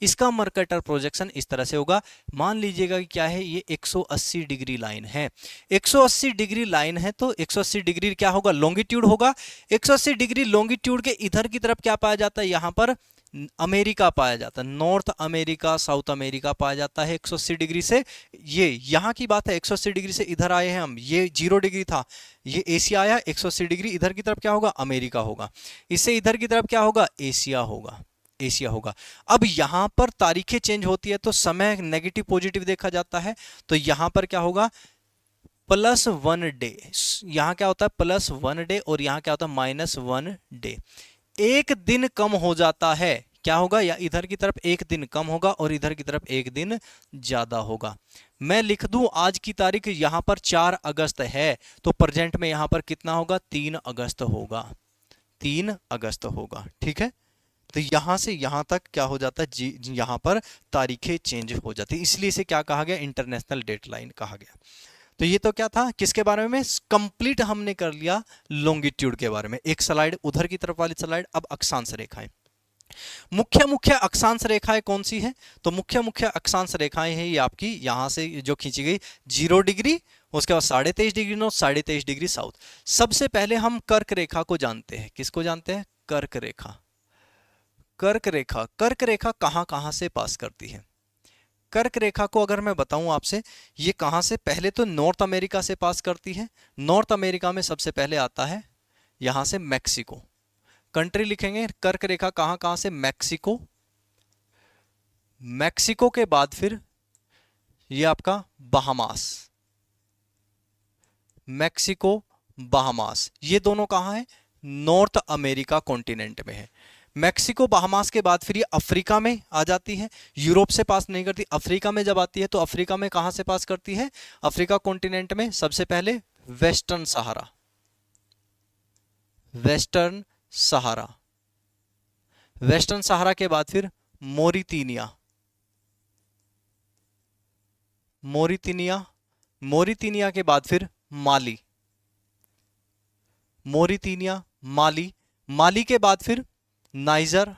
इसका मर्केटर प्रोजेक्शन इस तरह से होगा। मान लीजिएगा कि क्या है, ये 180 डिग्री लाइन है। 180 डिग्री लाइन है तो 180 डिग्री क्या होगा? लॉन्गिट्यूड होगा। 180 डिग्री लॉन्गिट्यूड के इधर की तरफ क्या पाया जाता है? यहां पर अमेरिका पाया जाता है, नॉर्थ अमेरिका, साउथ अमेरिका पाया जाता है 180 डिग्री से। ये यहाँ की बात है, 180 डिग्री से इधर आए हैं हम, ये 0 डिग्री था, ये एशिया आया। 180 डिग्री इधर की तरफ क्या होगा? अमेरिका होगा। इससे इधर की तरफ क्या होगा? एशिया होगा, एशिया होगा। अब यहां पर तारीखें चेंज होती है तो समय नेगेटिव पॉजिटिव देखा जाता है। तो यहां पर क्या होगा? +1 डे। यहां क्या होता है? +1 डे, और यहां क्या होता है? -1 डे। एक दिन कम हो जाता है, क्या होगा? या इधर की तरफ एक दिन कम होगा और इधर की तरफ एक दिन ज्यादा होगा। मैं लिख दूं आज की तारीख, यहां पर 4 अगस्त है, तो प्रेजेंट में यहां पर कितना होगा? 3 अगस्त होगा, 3 अगस्त होगा। ठीक है, तो यहां से यहां तक क्या हो जाता है? जी, यहां पर तारीखें चेंज हो जाती है, इसलिए इसे क्या कहा गया? इंटरनेशनल डेट लाइन कहा गया। तो ये तो क्या था? किसके बारे में? कंप्लीट हमने कर लिया लॉन्गिट्यूड के बारे में। एक स्लाइड उधर की तरफ वाली स्लाइड। अब अक्षांश रेखाएं, मुख्य मुख्य अक्षांश रेखाएं कौन सी है? तो मुख्य मुख्य अक्षांश रेखाएं हैं ये आपकी, यहां से जो खींची गई 0 डिग्री, उसके बाद 23.5 डिग्री नॉर्थ, 23.5 डिग्री साउथ। सबसे पहले हम कर्क रेखा को जानते हैं। किसको जानते हैं? कर्क रेखा। कर्क रेखा, कर्क रेखा कहां कहां से पास करती है? कर्क रेखा को अगर मैं बताऊं आपसे, ये कहां से? पहले तो नॉर्थ अमेरिका से पास करती है। नॉर्थ अमेरिका में सबसे पहले आता है यहां से मैक्सिको। कंट्री लिखेंगे कर्क रेखा कहां कहां से? मैक्सिको, मैक्सिको के बाद फिर ये आपका बहामास, मैक्सिको, बहामास, ये दोनों कहां है? नॉर्थ अमेरिका कॉन्टिनेंट में है। मैक्सिको बहामास के बाद फिर ये अफ्रीका में आ जाती है। यूरोप से पास नहीं करती, अफ्रीका में जब आती है तो अफ्रीका में कहां से पास करती है? अफ्रीका कॉन्टिनेंट में सबसे पहले वेस्टर्न सहारा, वेस्टर्न सहारा, वेस्टर्न सहारा के बाद फिर मोरितीनिया, मोरितीनिया, मोरितीनिया के बाद फिर माली, मोरितीनिया, माली, माली के बाद फिर नाइजर,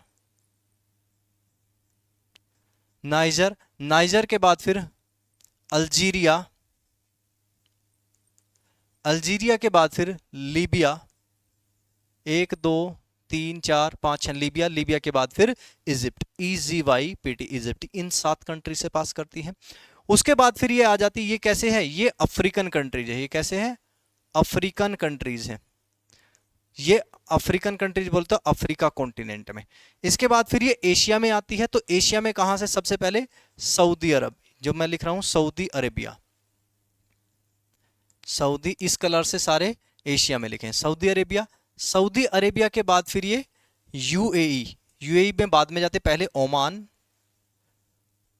नाइजर, नाइजर के बाद फिर अल्जीरिया, अल्जीरिया के बाद फिर लीबिया, 1 2 3 4 5 6 लीबिया, लीबिया के बाद फिर इजिप्ट, EGYPT, इजिप्ट। इन 7 कंट्री से पास करती है। उसके बाद फिर ये आ जाती है, ये कैसे है? ये अफ्रीकन कंट्रीज है। ये कैसे है? अफ्रीकन कंट्रीज है। ये अफ्रीकन कंट्रीज बोलते हैं अफ्रीका कॉन्टिनेंट में। इसके बाद फिर ये एशिया में आती है। तो एशिया में कहां से? सबसे पहले सऊदी अरब, जो मैं लिख रहा हूं सऊदी अरेबिया, सऊदी, इस कलर से सारे एशिया में लिखे हैं, सऊदी अरेबिया। सऊदी अरेबिया के बाद फिर ये यूएई, यूएई में बाद में जाते, पहले ओमान,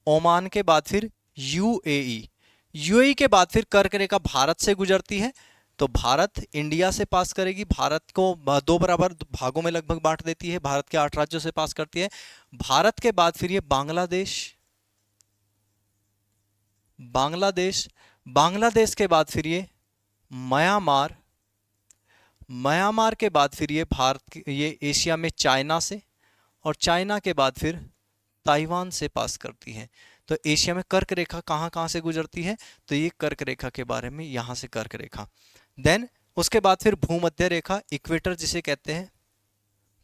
ओमान के बाद फिर यूएई, यूएई के बाद फिर कर्क रेखा भारत से गुजरती है। तो भारत इंडिया से पास करेगी, भारत को 2 बराबर भागों में लगभग बांट देती है, भारत के 8 राज्यों से पास करती है। भारत के बाद फिर ये बांग्लादेश, बांग्लादेश, बांग्लादेश के बाद फिर ये म्यांमार, म्यांमार के बाद फिर ये भारत, ये एशिया में चाइना से, और चाइना के बाद फिर ताइवान से पास करती है। तो एशिया में कर्क रेखा कहां कहां से गुजरती है? तो ये कर्क रेखा के बारे में, यहां से कर्क रेखा। देन उसके बाद फिर भूमध्य रेखा, इक्वेटर जिसे कहते हैं,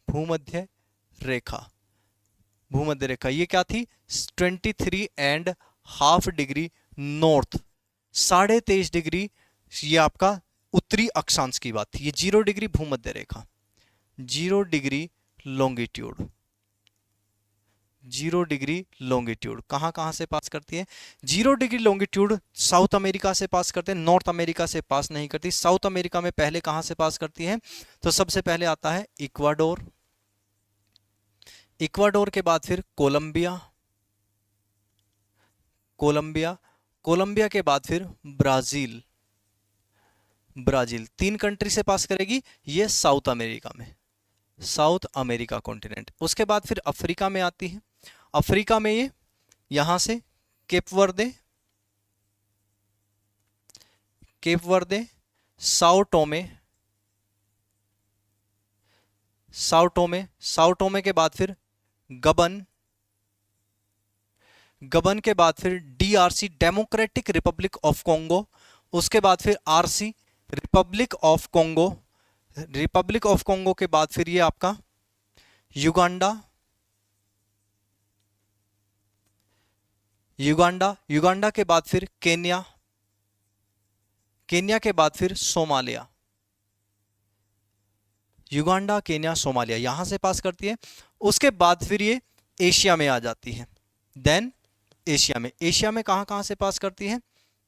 भूमध्य रेखा। भूमध्य रेखा ये क्या थी? 23.5 डिग्री नॉर्थ, 23.5 डिग्री, ये आपका उत्तरी अक्षांश की बात थी। ये 0 डिग्री भूमध्य रेखा, 0 डिग्री लॉन्गिट्यूड, 0 डिग्री लॉन्गिट्यूड कहाँ कहाँ से पास करती है? 0 डिग्री लॉन्गिट्यूड साउथ अमेरिका से पास करते हैं, नॉर्थ अमेरिका से पास नहीं करती। साउथ अमेरिका में पहले कहाँ से पास करती है? तो सबसे पहले आता है इक्वाडोर, इक्वाडोर के बाद फिर कोलंबिया, कोलंबिया, कोलंबिया के बाद फिर ब्राजील, ब्राजील। 3 कंट्री से पास करेगी ये साउथ अमेरिका में, साउथ अमेरिका कॉन्टिनेंट। उसके बाद फिर अफ्रीका में आती है, अफ्रीका में ये यहां से केप वर्दे, केप वर्दे, Sao Thome, Sao Thome, Sao Thome के बाद फिर गबन, गबन के बाद फिर DRC, democratic Republic of Congo. उसके बाद फिर RC, Republic of Congo, Republic of Congo के बाद फिर ये आपका युगांडा, युगांडा, युगांडा के बाद फिर केन्या, केन्या के बाद फिर सोमालिया, युगांडा, केन्या, सोमालिया यहां से पास करती है। उसके बाद फिर ये एशिया में आ जाती है। देन एशिया में, एशिया में कहां कहां से पास करती है?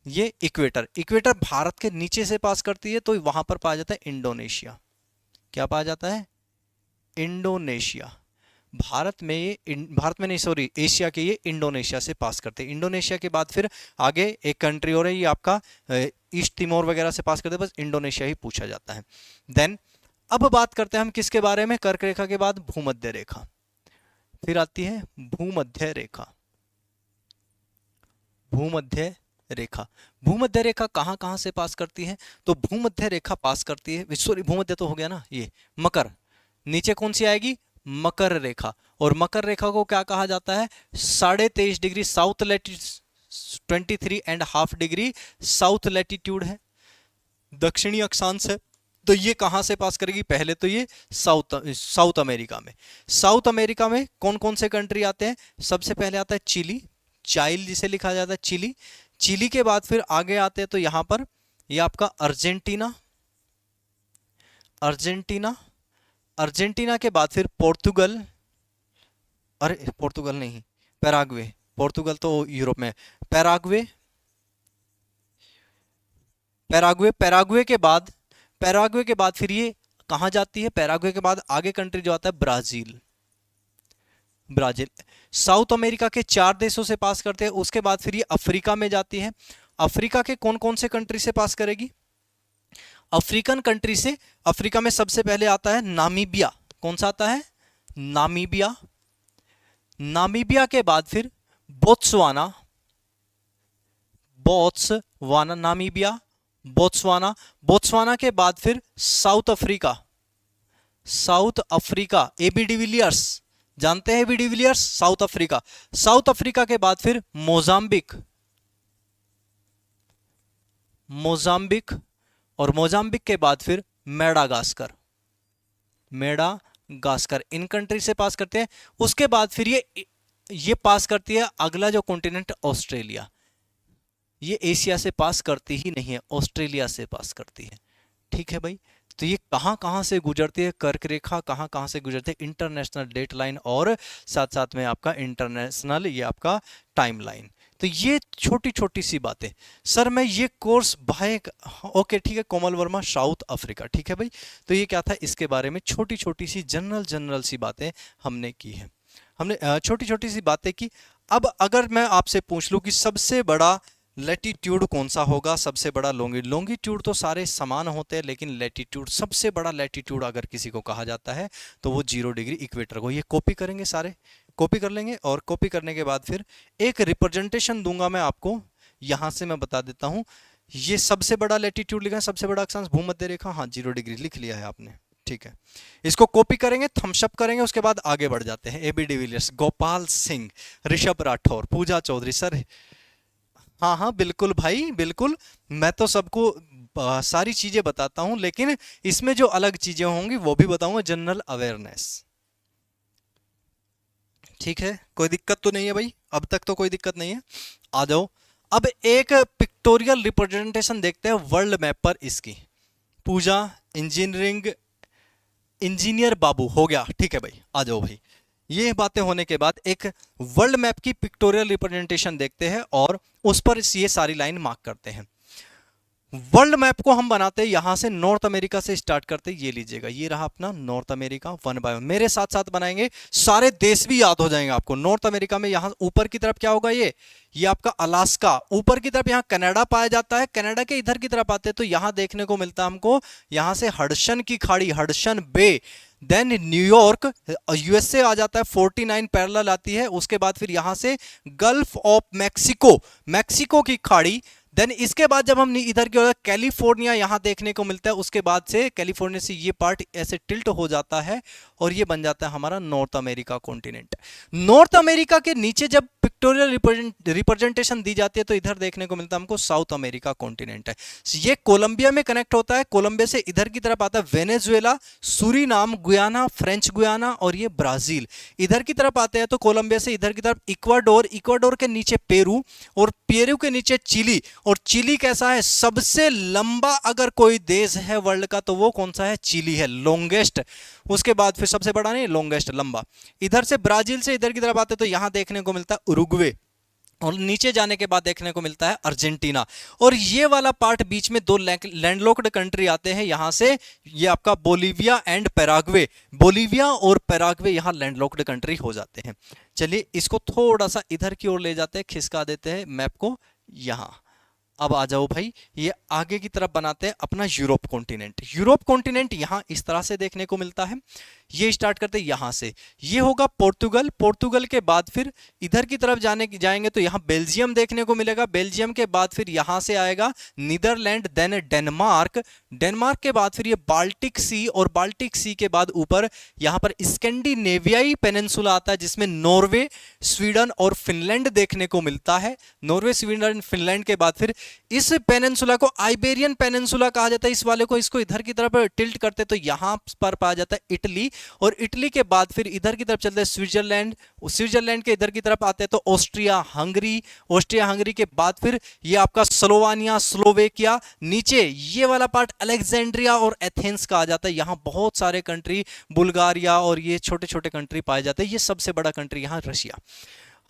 ये इक्वेटर, इक्वेटर भारत के नीचे से पास करती है, तो वहां पर पाया जाता है इंडोनेशिया। क्या पाया जाता है? इंडोनेशिया। भारत में ये, भारत में नहीं सॉरी, एशिया के ये इंडोनेशिया से पास करते हैं। इंडोनेशिया के बाद फिर आगे एक कंट्री और है, ये आपका ईस्ट तिमोर वगैरह से पास करते हैं, बस इंडोनेशिया ही पूछा जाता है। देन अब बात करते हैं हम किसके बारे में? कर्क रेखा के बाद भूमध्य रेखा, फिर आती है भूमध्य रेखा, भूमध्य रेखा। भूमध्य रेखा कहां कहां से पास करती है? तो भूमध्य रेखा पास करती है, सॉरी भूमध्य तो हो गया ना, ये मकर, नीचे कौन सी आएगी? मकर रेखा। और मकर रेखा को क्या कहा जाता है? 23.5 degree south latitude, 23.5 degree south latitude है, दक्षिणी अक्षांश है। तो ये कहां से पास करेगी? पहले तो ये साउथ अमेरिका में। साउथ अमेरिका में कौन कौन से कंट्री आते हैं? सबसे पहले आता है चिली, चाइल जिसे लिखा जाता है चिली। चिली के बाद फिर आगे आते हैं तो यहां पर ये आपका अर्जेंटीना, अर्जेंटीना, अर्जेंटीना के बाद फिर पोर्तुगल, अरे पोर्तुगल नहीं, पैराग्वे, पोर्तुगल तो यूरोप में, पैराग्वे, पैराग्वे, पैराग्वे के बाद, पैराग्वे के बाद फिर ये कहां जाती है? पैराग्वे के बाद आगे कंट्री जो आता है ब्राजील, ब्राजील। साउथ अमेरिका के 4 देशों से पास करते हैं। उसके बाद फिर ये अफ्रीका में जाती है। अफ्रीका के कौन कौन से कंट्री से पास करेगी? अफ्रीकन कंट्री से, अफ्रीका में सबसे पहले आता है नामीबिया। कौन सा आता है? नामीबिया। नामीबिया के बाद फिर Botswana, Botswana, Namibia, Botswana. Botswana के बाद फिर South Africa, South Africa, AB de Villiers जानते हैं, AB de Villiers, South Africa. South Africa के बाद फिर मोजाम्बिक, मोजाम्बिक, और मोजाम्बिक के बाद फिर मेडागास्कर, मेडागास्कर। इन कंट्री से पास करते हैं। उसके बाद फिर ये पास करती है अगला जो कॉन्टिनेंट, ऑस्ट्रेलिया। ये एशिया से पास करती ही नहीं है, ऑस्ट्रेलिया से पास करती है। ठीक है भाई, तो ये कहां कहां से गुजरती है? कर्क रेखा कहां कहां से गुजरती है? इंटरनेशनल डेट लाइन और साथ साथ में आपका इंटरनेशनल ये आपका टाइम लाइन। तो ये छोटी छोटी सी बातें। सर मैं ये कोर्स भाई, ओके ठीक है, कोमल वर्मा, साउथ अफ्रीका, ठीक है भाई। तो ये क्या था, इसके बारे में छोटी छोटी सी जनरल सी बातें हमने की है, हमने छोटी छोटी सी बातें की। अब अगर मैं आपसे पूछ लूं कि सबसे बड़ा लैटिट्यूड कौन सा होगा, सबसे बड़ा लॉन्गिट्यूड तो सारे समान होते हैं, लेकिन लैटिट्यूड, सबसे बड़ा लैटिट्यूड अगर किसी को कहा जाता है तो वो 0 डिग्री इक्वेटर को। ये कॉपी करेंगे, सारे कॉपी कर लेंगे, और कॉपी करने के बाद फिर एक रिप्रेजेंटेशन दूंगा मैं आपको। यहां से मैं बता देता हूं, ये सबसे बड़ा लैटिट्यूड लिखा है, सबसे बड़ा अक्षांश भूमध्य रेखा, हाँ 0 डिग्री लिख लिया है आपने, ठीक है। इसको कॉपी करेंगे, थम्सअप करेंगे, उसके बाद आगे बढ़ जाते हैं। एबी डिविलियर्स, गोपाल सिंह, ऋषभ राठौर, पूजा चौधरी, सर हाँ हाँ बिल्कुल भाई बिल्कुल, मैं तो सबको सारी चीजें बताता हूं, लेकिन इसमें जो अलग चीजें होंगी वो भी बताऊंगा, जनरल अवेयरनेस। ठीक है, कोई दिक्कत तो नहीं है भाई, अब तक तो कोई दिक्कत नहीं है। आ जाओ, अब एक पिक्टोरियल रिप्रेजेंटेशन देखते हैं वर्ल्ड मैप पर इसकी। पूजा इंजीनियरिंग इंजीनियर बाबू हो गया, ठीक है भाई, आ जाओ भाई। ये बातें होने के बाद एक वर्ल्ड मैप की पिक्टोरियल रिप्रेजेंटेशन देखते हैं और उस पर ये सारी लाइन मार्क करते हैं। वर्ल्ड मैप को हम बनाते हैं यहां से, नॉर्थ अमेरिका से स्टार्ट करते हैं। ये लीजिएगा, ये रहा अपना north America, one by one मेरे साथ साथ बनाएंगे, सारे देश भी याद हो जाएंगे आपको। नॉर्थ अमेरिका में यहां ऊपर की तरफ क्या होगा, ये आपका अलास्का, ऊपर की तरफ यहां कनाडा पाया जाता है। कनाडा के इधर की तरफ आते हैं तो यहां देखने को मिलता है हमको, यहां से हडसन की खाड़ी, Hudson bay, then New York USA आ जाता है, 49 पैरेलल आती है। उसके बाद फिर यहां से गल्फ ऑफ मैक्सिको, मैक्सिको की खाड़ी। देन इसके बाद जब हम इधर की ओर कैलिफोर्निया यहां देखने को मिलता है, उसके बाद से कैलिफोर्निया से ये पार्ट ऐसे टिल्ट हो जाता है और ये बन जाता है हमारा north America continent. North America के नीचे जब पिक्टोरियल रिप्रेजेंटेशन दी जाती है तो इधर देखने को मिलता है हमको साउथ अमेरिका कॉन्टिनेंट है। ये कोलंबिया में कनेक्ट होता है, कोलंबिया से इधर की तरफ आता है Venezuela, Suriname, Guyana, French Guiana और ये ब्राजील। इधर की तरफ आते हैं तो कोलंबिया से इधर की तरफ इक्वाडोर, इक्वाडोर के नीचे पेरू और पेरू के नीचे चिली। और चिली कैसा है, सबसे लंबा अगर कोई देश है वर्ल्ड का तो वो कौन सा है, चिली है, लॉन्गेस्ट। उसके बाद फिर सबसे बड़ा नहीं, लॉन्गेस्ट, लंबा। इधर से ब्राजील से इधर की तरफ आते तो यहां देखने को मिलता है उरुग्वे और नीचे जाने के बाद देखने को मिलता है अर्जेंटीना। और ये वाला पार्ट बीच में दो लैंडलॉक्ड कंट्री आते हैं यहां से, ये आपका बोलीविया एंड पैराग्वे, बोलीविया और पैराग्वे यहां लैंडलॉक्ड कंट्री हो जाते हैं। चलिए इसको थोड़ा सा इधर की ओर ले जाते हैं, खिसका देते हैं मैप को यहां। अब आ जाओ भाई, ये आगे की तरफ बनाते हैं अपना यूरोप कॉन्टिनेंट। यूरोप कॉन्टिनेंट यहां इस तरह से देखने को मिलता है। ये स्टार्ट करते हैं यहां से, ये होगा पोर्तुगल, पोर्तुगल के बाद फिर इधर की तरफ जाएंगे तो यहां बेल्जियम देखने को मिलेगा, बेल्जियम के बाद फिर यहां से आएगा नीदरलैंड, देन डेनमार्क, डेनमार्क के बाद फिर ये बाल्टिक सी और बाल्टिक सी के बाद ऊपर यहां पर स्कैंडिनेवियाई पेनिनसुला आता है जिसमें नॉर्वे, स्वीडन और फिनलैंड देखने को मिलता है। नॉर्वे, स्वीडन, फिनलैंड के बाद फिर इस पेनिनसुला को आइबेरियन पेनिनसुला कहा जाता है। इस वाले को, इसको इधर की तरफ टिल्ट करते तो यहां पर पाया जाता है इटली, और इटली के बाद फिर इधर की तरफ चलते हैं स्विट्जरलैंड, स्विट्जरलैंड के इधर की तरफ आते हैं तो ऑस्ट्रिया हंगरी, ऑस्ट्रिया हंगरी के बाद फिर ये आपका स्लोवानिया, स्लोवेकिया, नीचे ये वाला पार्ट अलेक्जेंड्रिया और एथेंस का आ जाता है। यहां बहुत सारे कंट्री, बुल्गारिया और ये छोटे छोटे कंट्री पाए जाते हैं। ये सबसे बड़ा कंट्री यहां रशिया।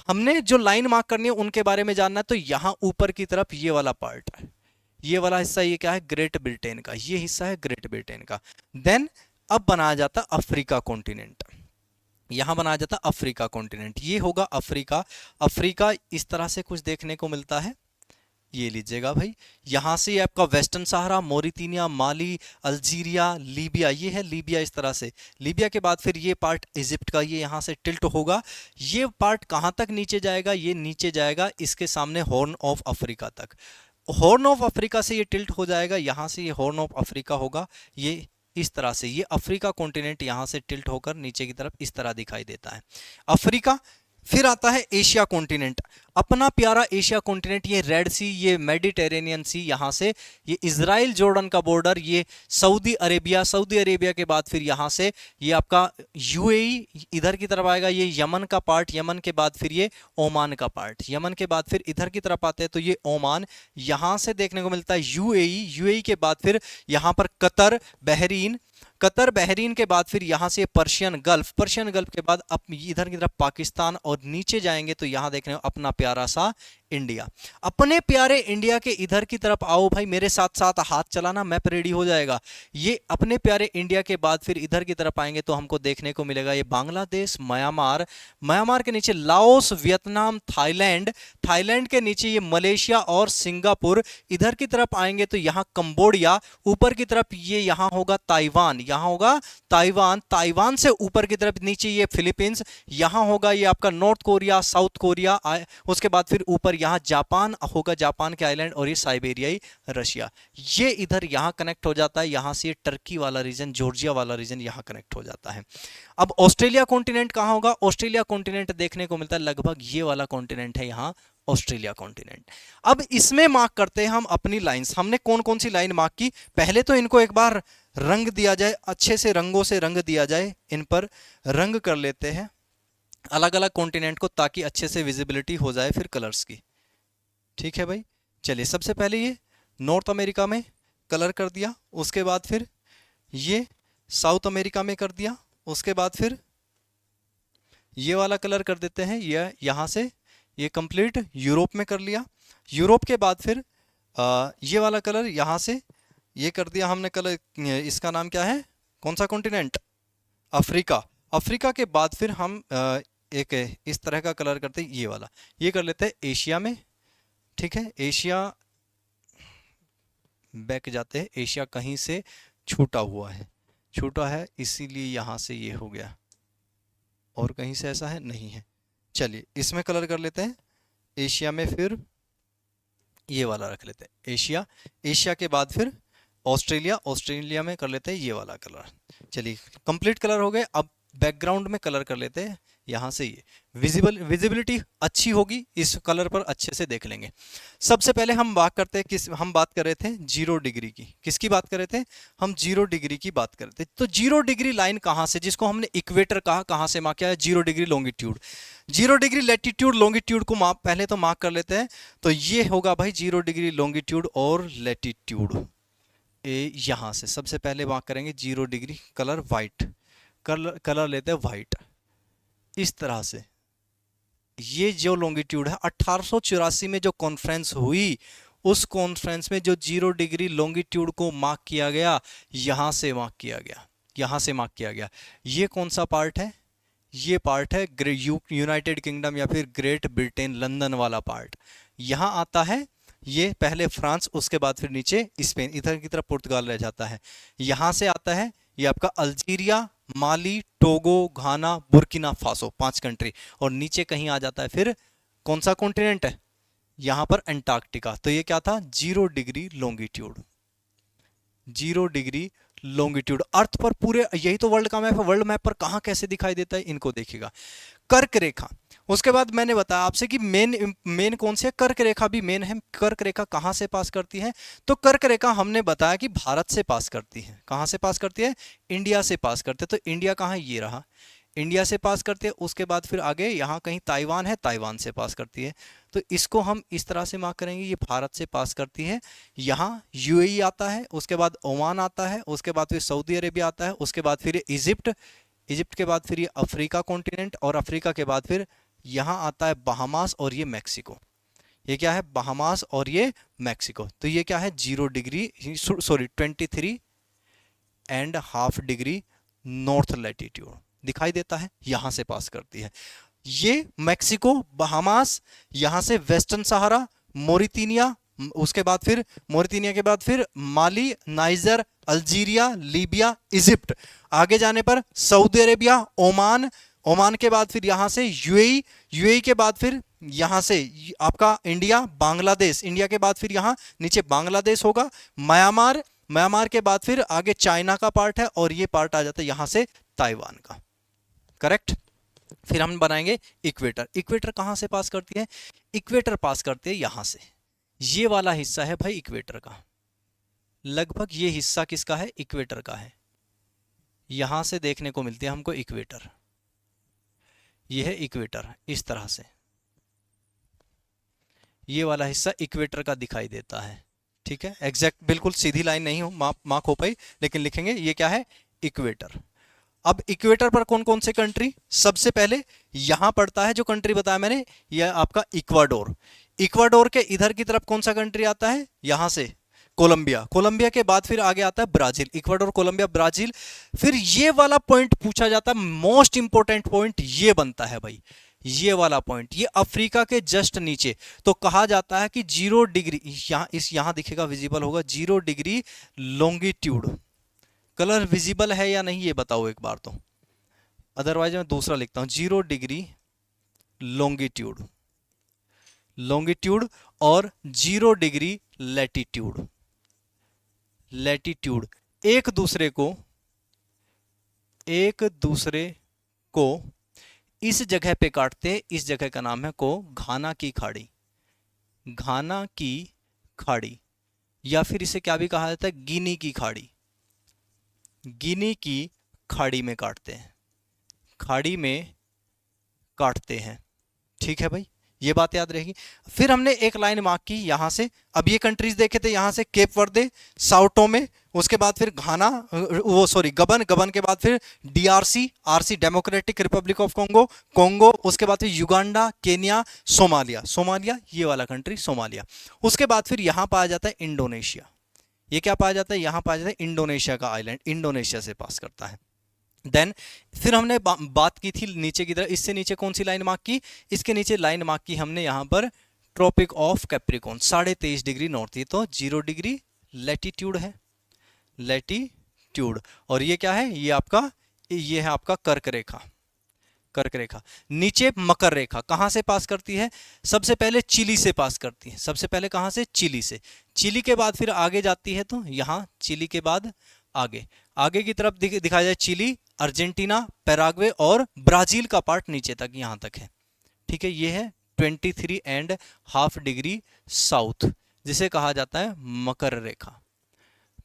हमने जो लाइन मार्क करनी है उनके बारे में जानना है तो यहां ऊपर की तरफ ये वाला पार्ट है, ये वाला हिस्सा, ये क्या है, ग्रेट ब्रिटेन का, ये हिस्सा है ग्रेट ब्रिटेन का। देन अब बनाया जाता अफ्रीका कॉन्टिनेंट, यहां बनाया जाता अफ्रीका कॉन्टिनेंट, ये होगा अफ्रीका। अफ्रीका इस तरह से कुछ देखने को मिलता है, ये लीजिएगा भाई। यहां से आपका वेस्टर्न सहारा, मोरितानिया, माली, अल्जीरिया, लीबिया, ये है लीबिया इस तरह से। लीबिया के बाद फिर ये पार्ट इजिप्ट का, ये यहां से टिल्ट होगा। ये पार्ट कहां तक नीचे जाएगा, ये नीचे जाएगा इसके सामने हॉर्न ऑफ अफ्रीका तक। हॉर्न ऑफ अफ्रीका से ये टिल्ट हो जाएगा, यहां से ये हॉर्न ऑफ अफ्रीका होगा, ये इस तरह से, ये अफ्रीका कॉन्टिनेंट यहां से टिल्ट होकर नीचे की तरफ इस तरह दिखाई देता है अफ्रीका। फिर आता है एशिया कॉन्टिनेंट, अपना प्यारा एशिया कॉन्टिनेंट, ये रेड सी, ये मेडिटेरेनियन सी, यहां से ये इजराइल जॉर्डन का बॉर्डर, ये सऊदी अरेबिया, सऊदी अरेबिया के बाद फिर यहां से ये आपका यूएई इधर की तरफ आएगा, ये यमन का पार्ट, यमन के बाद फिर ये ओमान का पार्ट, यमन के बाद फिर इधर की तरफ आते हैं तो ये ओमान, यहां से देखने को मिलता है यूएई, यूएई के बाद फिर यहां पर कतर, बहरीन, कतर, बहरीन के बाद फिर यहां से पर्शियन गल्फ, पर्शियन गल्फ के बाद इधर की तरफ पाकिस्तान, और नीचे जाएंगे तो यहां देखने अपना प्यारा सा इंडिया। अपने प्यारे इंडिया के इधर की तरफ आओ भाई, मेरे साथ साथ हाथ चलाना, मैप रेडी हो जाएगा। ये अपने प्यारे इंडिया के बाद फिर इधर की तरफ आएंगे तो हमको देखने को मिलेगा ये बांग्लादेश, म्यांमार, म्यांमार के नीचे लाओस, वियतनाम, थाईलैंड, थाईलैंड के नीचे ये मलेशिया और सिंगापुर, इधर की तरफ आएंगे तो यहां कंबोडिया, ऊपर की तरफ ये यहां होगा ताइवान, यहां होगा ताइवान, ताइवान से ऊपर की तरफ नीचे ये फिलीपींस, यहां होगा ये आपका नॉर्थ कोरिया, साउथ कोरिया, उसके बाद फिर ऊपर यहां जापान होगा, जापान के आइलैंड, और ये साइबेरियाई रशिया, ये इधर यहां कनेक्ट हो जाता है, यहां से ये टर्की वाला रीजन, जॉर्जिया वाला रीजन यहां कनेक्ट हो जाता है। अब ऑस्ट्रेलिया कॉन्टिनेंट कहां होगा, ऑस्ट्रेलिया कॉन्टिनेंट देखने को मिलता है लगभग ये वाला कॉन्टिनेंट है यहां ऑस्ट्रेलिया कॉन्टिनेंट। अब इसमें मार्क करते हैं हम अपनी लाइंस। हमने कौन कौन सी लाइन मार्क की, पहले तो इनको एक बार रंग दिया जाए, अच्छे से रंगों से रंग दिया जाए, इन पर रंग कर लेते हैं अलग अलग कॉन्टिनेंट को, ताकि अच्छे से विजिबिलिटी हो जाए फिर कलर्स की। ठीक है भाई, चलिए सबसे पहले ये नॉर्थ अमेरिका में कलर कर दिया, उसके बाद फिर ये साउथ अमेरिका में कर दिया, उसके बाद फिर ये वाला कलर कर देते हैं, ये यहाँ से ये कंप्लीट यूरोप में कर लिया। यूरोप के बाद फिर ये वाला कलर यहाँ से ये कर दिया हमने कलर, इसका नाम क्या है, कौन सा कॉन्टिनेंट, अफ्रीका। अफ्रीका के बाद फिर हम एक इस तरह का कलर करते हैं, ये वाला ये कर लेते हैं एशिया में। ठीक है, एशिया बैक जाते हैं, एशिया कहीं से छूटा हुआ है, छूटा है इसीलिए यहाँ से ये हो गया, और कहीं से ऐसा है नहीं है। चलिए इसमें कलर कर लेते हैं एशिया में, फिर ये वाला रख लेते हैं एशिया। एशिया के बाद फिर ऑस्ट्रेलिया, ऑस्ट्रेलिया में कर लेते हैं ये वाला कलर। चलिए कंप्लीट कलर हो गए। अब बैकग्राउंड में कलर कर लेते हैं यहाँ से, ये विजिबिलिटी अच्छी होगी इस कलर पर, अच्छे से देख लेंगे। सबसे पहले हम बात करते हैं हम बात कर रहे थे 0 डिग्री की। किसकी बात कर रहे थे हम, 0 डिग्री की बात कर रहे थे। तो 0 डिग्री लाइन कहाँ से, जिसको हमने इक्वेटर कहा, कहाँ से मार्क किया है, 0 degree longitude. 0 degree latitude longitude को माप पहले तो मार्क कर लेते हैं। तो ये होगा भाई 0 डिग्री लॉन्गिट्यूड और लैटिट्यूड, यहाँ से सबसे पहले मार्क करेंगे 0 डिग्री, कलर वाइट, कलर लेते हैं वाइट इस तरह से। ये जो लॉन्गिट्यूड है 1884 में जो कॉन्फ्रेंस हुई, उस कॉन्फ्रेंस में जो 0 डिग्री लॉन्गिट्यूड को मार्क किया गया, यहाँ से मार्क किया गया, यहाँ से मार्क किया गया। ये कौन सा पार्ट है, ये पार्ट है यूनाइटेड किंगडम या फिर ग्रेट ब्रिटेन, लंदन वाला पार्ट। यहाँ आता है ये पहले फ्रांस, उसके बाद फिर नीचे स्पेन, इधर की तरफ पुर्तगाल रह जाता है। यहाँ से आता है ये आपका अल्जीरिया, माली, टोगो, घाना, बुर्किना फासो, 5 कंट्री, और नीचे कहीं आ जाता है फिर कौन सा कॉन्टिनेंट है, यहाँ पर अंटार्कटिका। तो ये क्या था 0 डिग्री लॉन्गिट्यूड, 0 डिग्री लॉन्गिट्यूड। अर्थ पर पूरे, यही तो वर्ल्ड का मैप है, वर्ल्ड मैप पर कहाँ कैसे दिखाई देता है इनको देखिएगा। कर्क रेखा, उसके बाद मैंने बताया आपसे कि मेन कौन सी है, कर्क रेखा भी मेन है। कर्क रेखा कहाँ से पास करती है, तो कर्क रेखा हमने बताया कि भारत से पास करती है। कहाँ से पास करती है, इंडिया से पास करते हैं। तो इंडिया कहाँ है, ये रहा, इंडिया से पास करते हैं। उसके बाद फिर आगे यहाँ कहीं ताइवान है, ताइवान से पास करती है। तो इसको हम इस तरह से मार्क करेंगे, ये भारत से पास करती है। यहाँ यूएई आता है, उसके बाद ओमान आता है, उसके बाद फिर सऊदी अरेबिया आता है, उसके बाद फिर इजिप्ट, इजिप्ट के बाद फिर ये अफ्रीका कॉन्टिनेंट, और अफ्रीका के बाद फिर यहाँ आता है बहामास और ये मैक्सिको। ये क्या है, बहामास और ये मैक्सिको। तो ये क्या है 0 degree, sorry 23.5 degree north latitude दिखाई देता है, यहाँ से पास करती है। ये मैक्सिको, बहामास, यहाँ से वेस्टर्न सहारा, मोरितानिया, उसके बाद फिर मोरितानिया के बाद फिर माली, नाइजर, अल्जीरिया, लीबिया, इजिप्ट। आगे जाने पर सऊदी अरेबिया, ओमान, ओमान के बाद फिर यहाँ से यूएई, यूएई के बाद फिर यहाँ से आपका इंडिया, बांग्लादेश, इंडिया के बाद फिर यहाँ नीचे बांग्लादेश होगा, म्यांमार, म्यांमार के बाद फिर आगे चाइना का पार्ट है, और ये पार्ट आ जाता है यहाँ से ताइवान का। करेक्ट। फिर हम बनाएंगे इक्वेटर। इक्वेटर कहाँ से पास करती है, इक्वेटर पास करते हैं यहाँ से, ये वाला हिस्सा है भाई इक्वेटर का। लगभग ये हिस्सा किसका है, इक्वेटर का है। यहां से देखने को मिलती है हमको इक्वेटर, ये है इक्वेटर, इस तरह से ये वाला हिस्सा इक्वेटर का दिखाई देता है। ठीक है, एग्जैक्ट बिल्कुल सीधी लाइन नहीं हो मार्क हो पाई, लेकिन लिखेंगे ये क्या है, इक्वेटर। अब इक्वेटर पर कौन कौन से कंट्री, सबसे पहले यहां पड़ता है जो कंट्री बताया मैंने, यह आपका इक्वाडोर। इक्वाडोर के इधर की तरफ कौन सा कंट्री आता है, यहां से कोलंबिया, कोलंबिया के बाद फिर आगे आता है ब्राजील, इक्वाडोर, कोलंबिया, ब्राजील। फिर ये वाला पॉइंट पूछा जाता है, मोस्ट इंपोर्टेंट पॉइंट ये बनता है भाई, ये वाला पॉइंट, ये अफ्रीका के जस्ट नीचे। तो कहा जाता है कि 0 डिग्री, यहां दिखेगा, विजिबल होगा, 0 डिग्री लॉन्गिट्यूड। कलर विजिबल है या नहीं ये बताओ एक बार तो, अदरवाइज मैं दूसरा लिखता हूं, 0 डिग्री लॉन्गिट्यूड, लॉन्गिट्यूड और 0 डिग्री लैटिट्यूड, लैटिट्यूड एक दूसरे को इस जगह पे काटते, इस जगह का नाम है को घाना की खाड़ी, घाना की खाड़ी, या फिर इसे क्या भी कहा जाता है, गिनी की खाड़ी। गिनी की खाड़ी में काटते हैं, खाड़ी में काटते हैं। ठीक है भाई, ये बात याद रहेगी। फिर हमने एक लाइन मार्क की यहां से। अब ये कंट्रीज देखे थे यहां से, केप वर्दे, साओ टोमे, उसके बाद फिर घाना, वो सॉरी गबन, गबन के बाद फिर DRC, RC democratic Republic of Congo, Congo, उसके बाद फिर युगांडा, केन्या, सोमालिया, सोमालिया ये वाला कंट्री सोमालिया। उसके बाद फिर यहां पाया जाता है इंडोनेशिया। ये क्या पाया जाता है, यहां पाया जाता है इंडोनेशिया का आइलैंड, इंडोनेशिया से पास करता है। देन फिर हमने बात की थी नीचे की तरफ, इससे नीचे कौन सी लाइन मार्क की, इसके नीचे लाइन मार्क की हमने यहां पर tropic of Capricorn, 23.5 degree north, ये तो 0 डिग्री लैटिट्यूड है, लैटिट्यूड। और ये क्या है, ये है आपका कर्क रेखा, कर्क रेखा। नीचे मकर रेखा कहां से पास करती है, सबसे पहले चिली से पास करती है, सबसे पहले कहां से, चिली से। चिली के बाद फिर आगे जाती है, तो यहां चिली के बाद आगे, आगे की तरफ दिखाया जाए चिली, अर्जेंटीना, पैराग्वे और ब्राजील का पार्ट नीचे तक, यहां तक है। ठीक है, ये है 23.5 डिग्री साउथ, जिसे कहा जाता है मकर रेखा,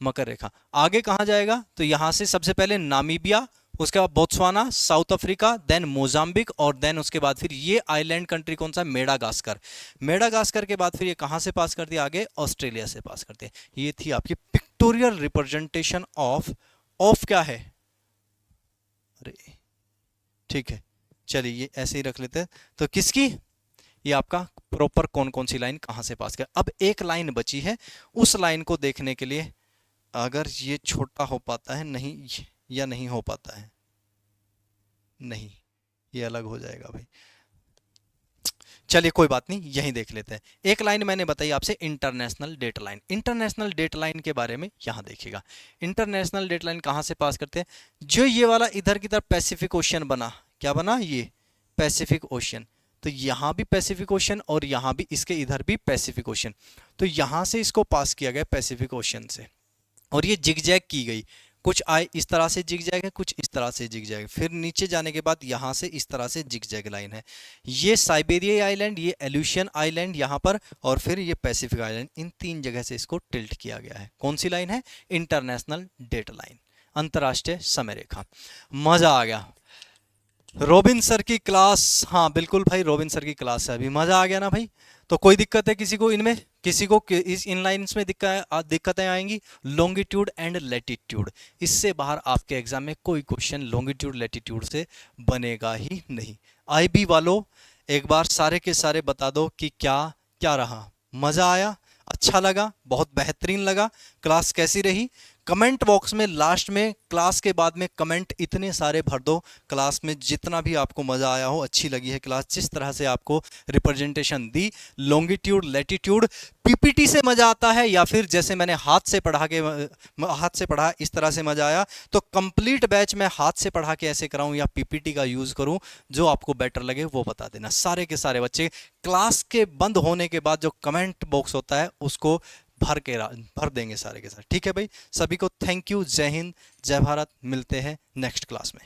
मकर रेखा। आगे कहां जाएगा, तो यहां से सबसे पहले नामीबिया, उसके बाद Botswana, South Africa, then Mozambique, और देन उसके बाद फिर ये आइलैंड कंट्री कौन सा, मेडागास्कर। मेडागास्कर के बाद फिर ये कहां से पास कर दिया, आगे ऑस्ट्रेलिया से पास करते हैं। ये थी आपकी पिक्टोरियल रिप्रेजेंटेशन ऑफ क्या है, अरे ठीक है, चलिए ये ऐसे ही रख लेते हैं। तो किसकी, ये आपका प्रॉपर कौन कौन सी लाइन कहां से पास कर। अब एक लाइन बची है, उस लाइन को देखने के लिए अगर ये छोटा हो पाता है, नहीं या नहीं हो पाता है, नहीं ये अलग हो जाएगा भाई, चलिए कोई बात नहीं, यहीं देख लेते हैं। एक लाइन मैंने बताई आपसे, international date line. International date line के बारे में यहां देखिएगा, इंटरनेशनल डेट लाइन कहां से पास करते हैं, जो ये वाला इधर की तरफ पैसिफिक ओशियन बना, क्या बना, ये पैसिफिक ओशियन, तो यहां भी पैसिफिक ओशियन और यहां भी, इसके इधर भी पैसिफिक ओशियन, तो यहां से इसको पास किया गया पैसिफिक ओशियन से, और ये जिगजैग की गई, कुछ आए इस तरह से जिगजैग है, कुछ इस तरह से जिगजैग, फिर नीचे जाने के बाद यहाँ से इस तरह से जिगजैग लाइन है। ये साइबेरिया आइलैंड, ये एल्यूशियन आइलैंड यहाँ पर, और फिर ये पैसिफिक आइलैंड, इन 3 जगह से इसको टिल्ट किया गया है। कौन सी लाइन है, इंटरनेशनल डेट लाइन, अंतरराष्ट्रीय समय रेखा। मजा आ गया, रोबिन सर की क्लास, हाँ बिल्कुल भाई, रोबिन सर की क्लास है, अभी मजा आ गया ना भाई। तो कोई दिक्कत है किसी को इनमें, किसी को इस इन लाइन्स में दिक्कतें आएंगी, लॉन्गिट्यूड एंड लैटिट्यूड, इससे बाहर आपके एग्जाम में कोई क्वेश्चन लॉन्गिट्यूड लैटिट्यूड से बनेगा ही नहीं। आईबी वालों एक बार सारे के सारे बता दो कि क्या क्या रहा, मजा आया, अच्छा लगा, बहुत बेहतरीन लगा, क्लास कैसी रही। कमेंट बॉक्स में लास्ट में, क्लास के बाद में कमेंट इतने सारे भर दो, क्लास में जितना भी आपको मज़ा आया हो, अच्छी लगी है क्लास, जिस तरह से आपको रिप्रेजेंटेशन दी, लॉन्गिट्यूड लैटिट्यूड, पीपीटी से मज़ा आता है या फिर जैसे मैंने हाथ से पढ़ा इस तरह से मज़ा आया, तो कंप्लीट बैच मैं हाथ से पढ़ा के ऐसे कराऊं या पीपीटी का यूज़ करूं, जो आपको बेटर लगे वो बता देना। सारे के सारे बच्चे क्लास के बंद होने के बाद जो कमेंट बॉक्स होता है उसको भर देंगे सारे के सारे। ठीक है भाई, सभी को थैंक यू, जय हिंद, जय भारत, मिलते हैं नेक्स्ट क्लास में।